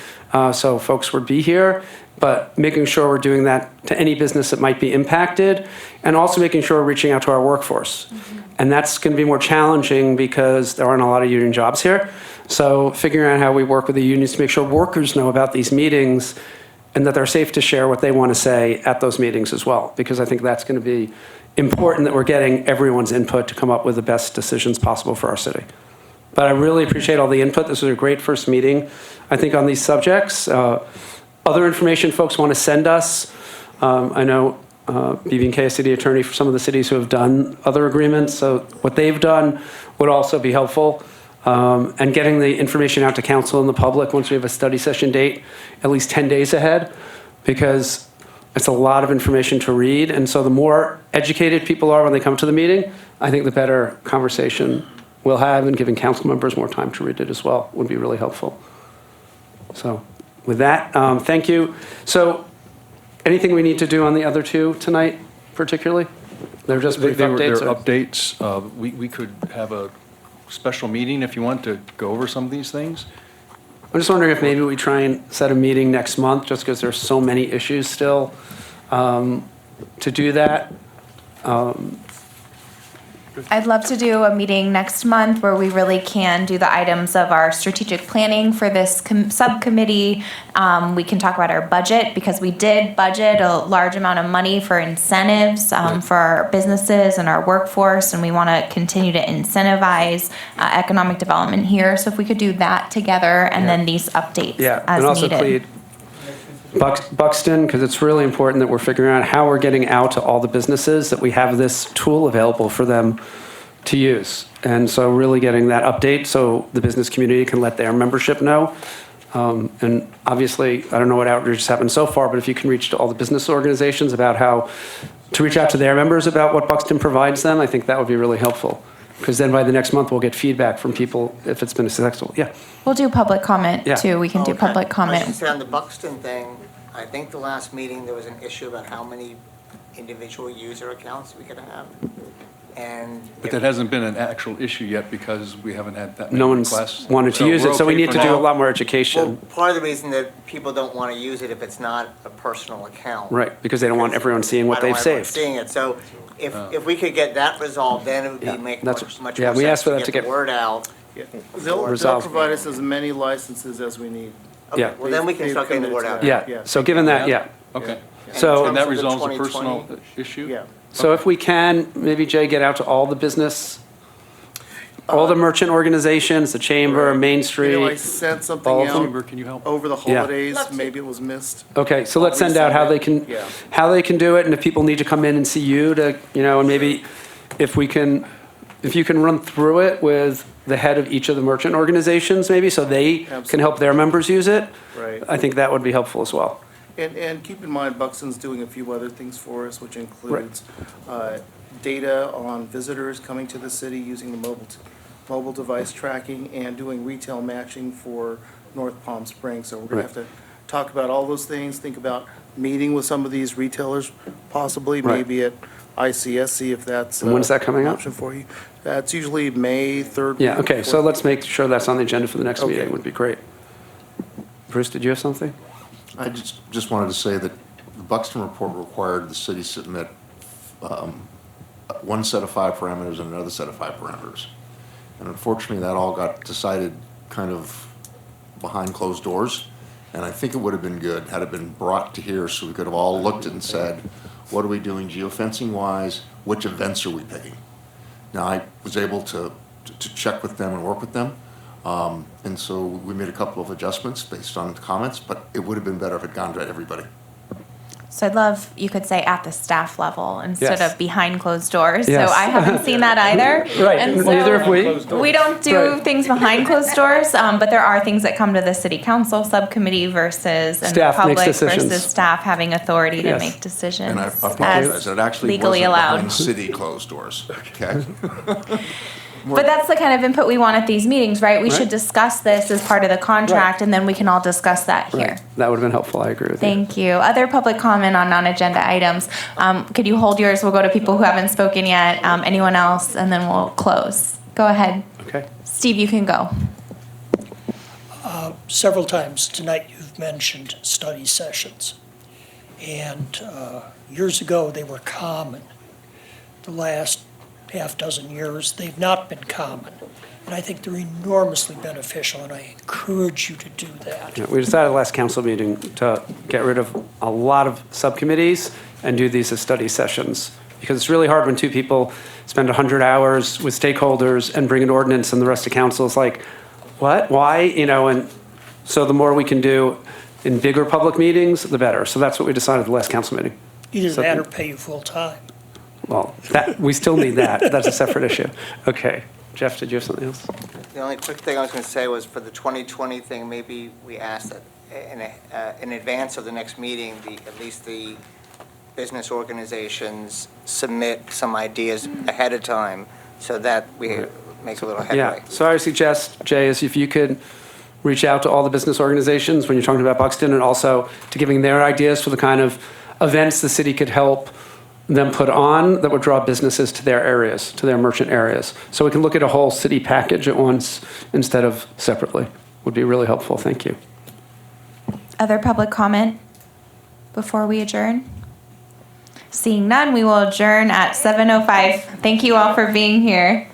so folks would be here, but making sure we're doing that to any business that might be impacted, and also making sure we're reaching out to our workforce. Mm-hmm. And that's going to be more challenging because there aren't a lot of union jobs here. So figuring out how we work with the unions to make sure workers know about these meetings and that they're safe to share what they want to say at those meetings as well, because I think that's going to be important that we're getting everyone's input to come up with the best decisions possible for our city. But I really appreciate all the input. This was a great first meeting, I think, on these subjects. Other information folks want to send us. I know BB&K, a city attorney for some of the cities who have done other agreements, so what they've done would also be helpful. And getting the information out to council and the public once we have a study session date, at least 10 days ahead, because it's a lot of information to read. And so the more educated people are when they come to the meeting, I think the better conversation we'll have, and giving council members more time to read it as well would be really helpful. So with that, thank you. So anything we need to do on the other two tonight? particularly? They're just brief They're updates? or- updates. We could have a special meeting if you want to go over some of these things. I'm just wondering if maybe we try and set a meeting next month, just because there's so many issues still to do that. I'd love to do a meeting next month where we really can do the items of our strategic planning for this subcommittee. We can talk about our budget, because we did budget a large amount of money for incentives for our businesses and our workforce, and we want to continue to incentivize economic development here. So if we could do that together, and then these updates Yeah, as and also needed. Clede, Buxton, because it's really important that we're figuring out how we're getting out to all the businesses that we have this tool available for them to use. And so really getting that update so the business community can let their membership know. And obviously, I don't know what outreach has happened so far, but if you can reach to all the business organizations about how to reach out to their members about what Buxton provides them, I think that would be really helpful. Because then by the next month, we'll get feedback from people if it's been successful. Yeah. We'll do public comment Yeah. too. We can do public I was comment. gonna say on the Buxton thing, I think the last meeting, there was an issue about how many individual user accounts we could have. And But that hasn't been an actual issue yet because we haven't had that No many one's requests. wanted to use we're it, so we okay need for to do now. a lot more well, education. part of the reason that people don't want to use it if it's not a personal account. Right, because they don't want everyone seeing what I don't they've want everyone saved. Seeing it, so if we could get that resolved, then it would Yeah, be make that's- much yeah, more we sense asked for to that to get the get- word out. They'll Resolved. provide us as many licenses as we need. Yeah. Well, then we can They've start getting the word out. committed to Yeah, that. so given that, yeah. Okay. So- And that terms of the resolves the 2020 personal issue? Yeah. So if we can, maybe Jay, get out to all the business, all the merchant organizations, the Chamber, Main You know, I Street. sent all something of them. out Chamber, can you help? over the Yeah. holidays, maybe it was missed. Okay, so let's I'll send out how resend they it. can, Yeah. how they can do it, and if people need to come in and see you to, and maybe if we can, if you can run through it with the head of each of the merchant organizations, maybe, so they can help their members use it. Right. I think that would be helpful as well. And keep in mind, Buxton's doing a few other things for us, which includes data on visitors coming to the city using the mobile device tracking and doing retail matching for North Palm Springs. So we're going Right. to have to talk about all those things, think about meeting with some of these retailers, possibly, Right. maybe at ICSC if that's And when's that coming an up? option for you. That's usually May 3rd. Yeah, week, okay, so 4th. let's make sure that's on the agenda for the next Okay. meeting, would be great. Bruce, did you have something? I just wanted to say that the Buxton report required the city to submit one set of 5 parameters and another set of 5 parameters. And unfortunately, that all got decided kind of behind closed doors. And I think it would have been good had it been brought to here so we could have all looked and said, what are we doing geofencing wise? Which events are we picking? Now, I was able to check with them and work with them. And so we made a couple of adjustments based on the comments, but it would have been better if it had gone to everybody. So I'd love, you could say at the staff level instead Yes. of behind closed doors. Yes. So I haven't seen that either. Right, And neither have so we don't do Right. things behind closed doors, but there are things that come to the city council subcommittee versus and the Staff makes public decisions. versus staff having authority to Yes. make decisions And I as apologize, it actually legally wasn't allowed. behind city closed doors, okay? But that's the kind of input we want at these meetings, right? We Right. should discuss this as part of the contract, and then we can all discuss that here. Right. That would have been helpful, I agree with you. Thank you. Other public comment on non-agenda items. Could you hold yours? We'll go to people who haven't spoken yet. Anyone else? And then we'll close. Go ahead. Okay. Steve, you can go. Several times tonight you've mentioned study sessions. And years ago, they were common. The last half dozen years, they've not been common. And I think they're enormously beneficial, and I encourage you to do that. Yeah, we decided last council meeting to get rid of a lot of subcommittees and do these as study sessions. Because it's really hard when 2 people spend 100 hours with stakeholders and bring an ordinance and the rest of council is like, what, why? And so the more we can do in bigger public meetings, the better. So that's what we decided at the last council meeting. Either So- that or pay you full-time. Well, we still need that. That's a separate issue. Okay. Jeff, did you have something else? The only quick thing I was going to say was for the 2020 thing, maybe we asked that in advance of the next meeting, at least the business organizations submit some ideas ahead of time so that we make a little headway. Yeah, so I would suggest, Jay, is if you could reach out to all the business organizations when you're talking about Buxton and also to giving their ideas for the kind of events the city could help them put on that would draw businesses to their areas, to their merchant areas. So we can look at a whole city package at once instead of separately. Would be really helpful. Thank you. Other public comment before we adjourn? Seeing none, we will adjourn at 7:05. Thank you all for being here.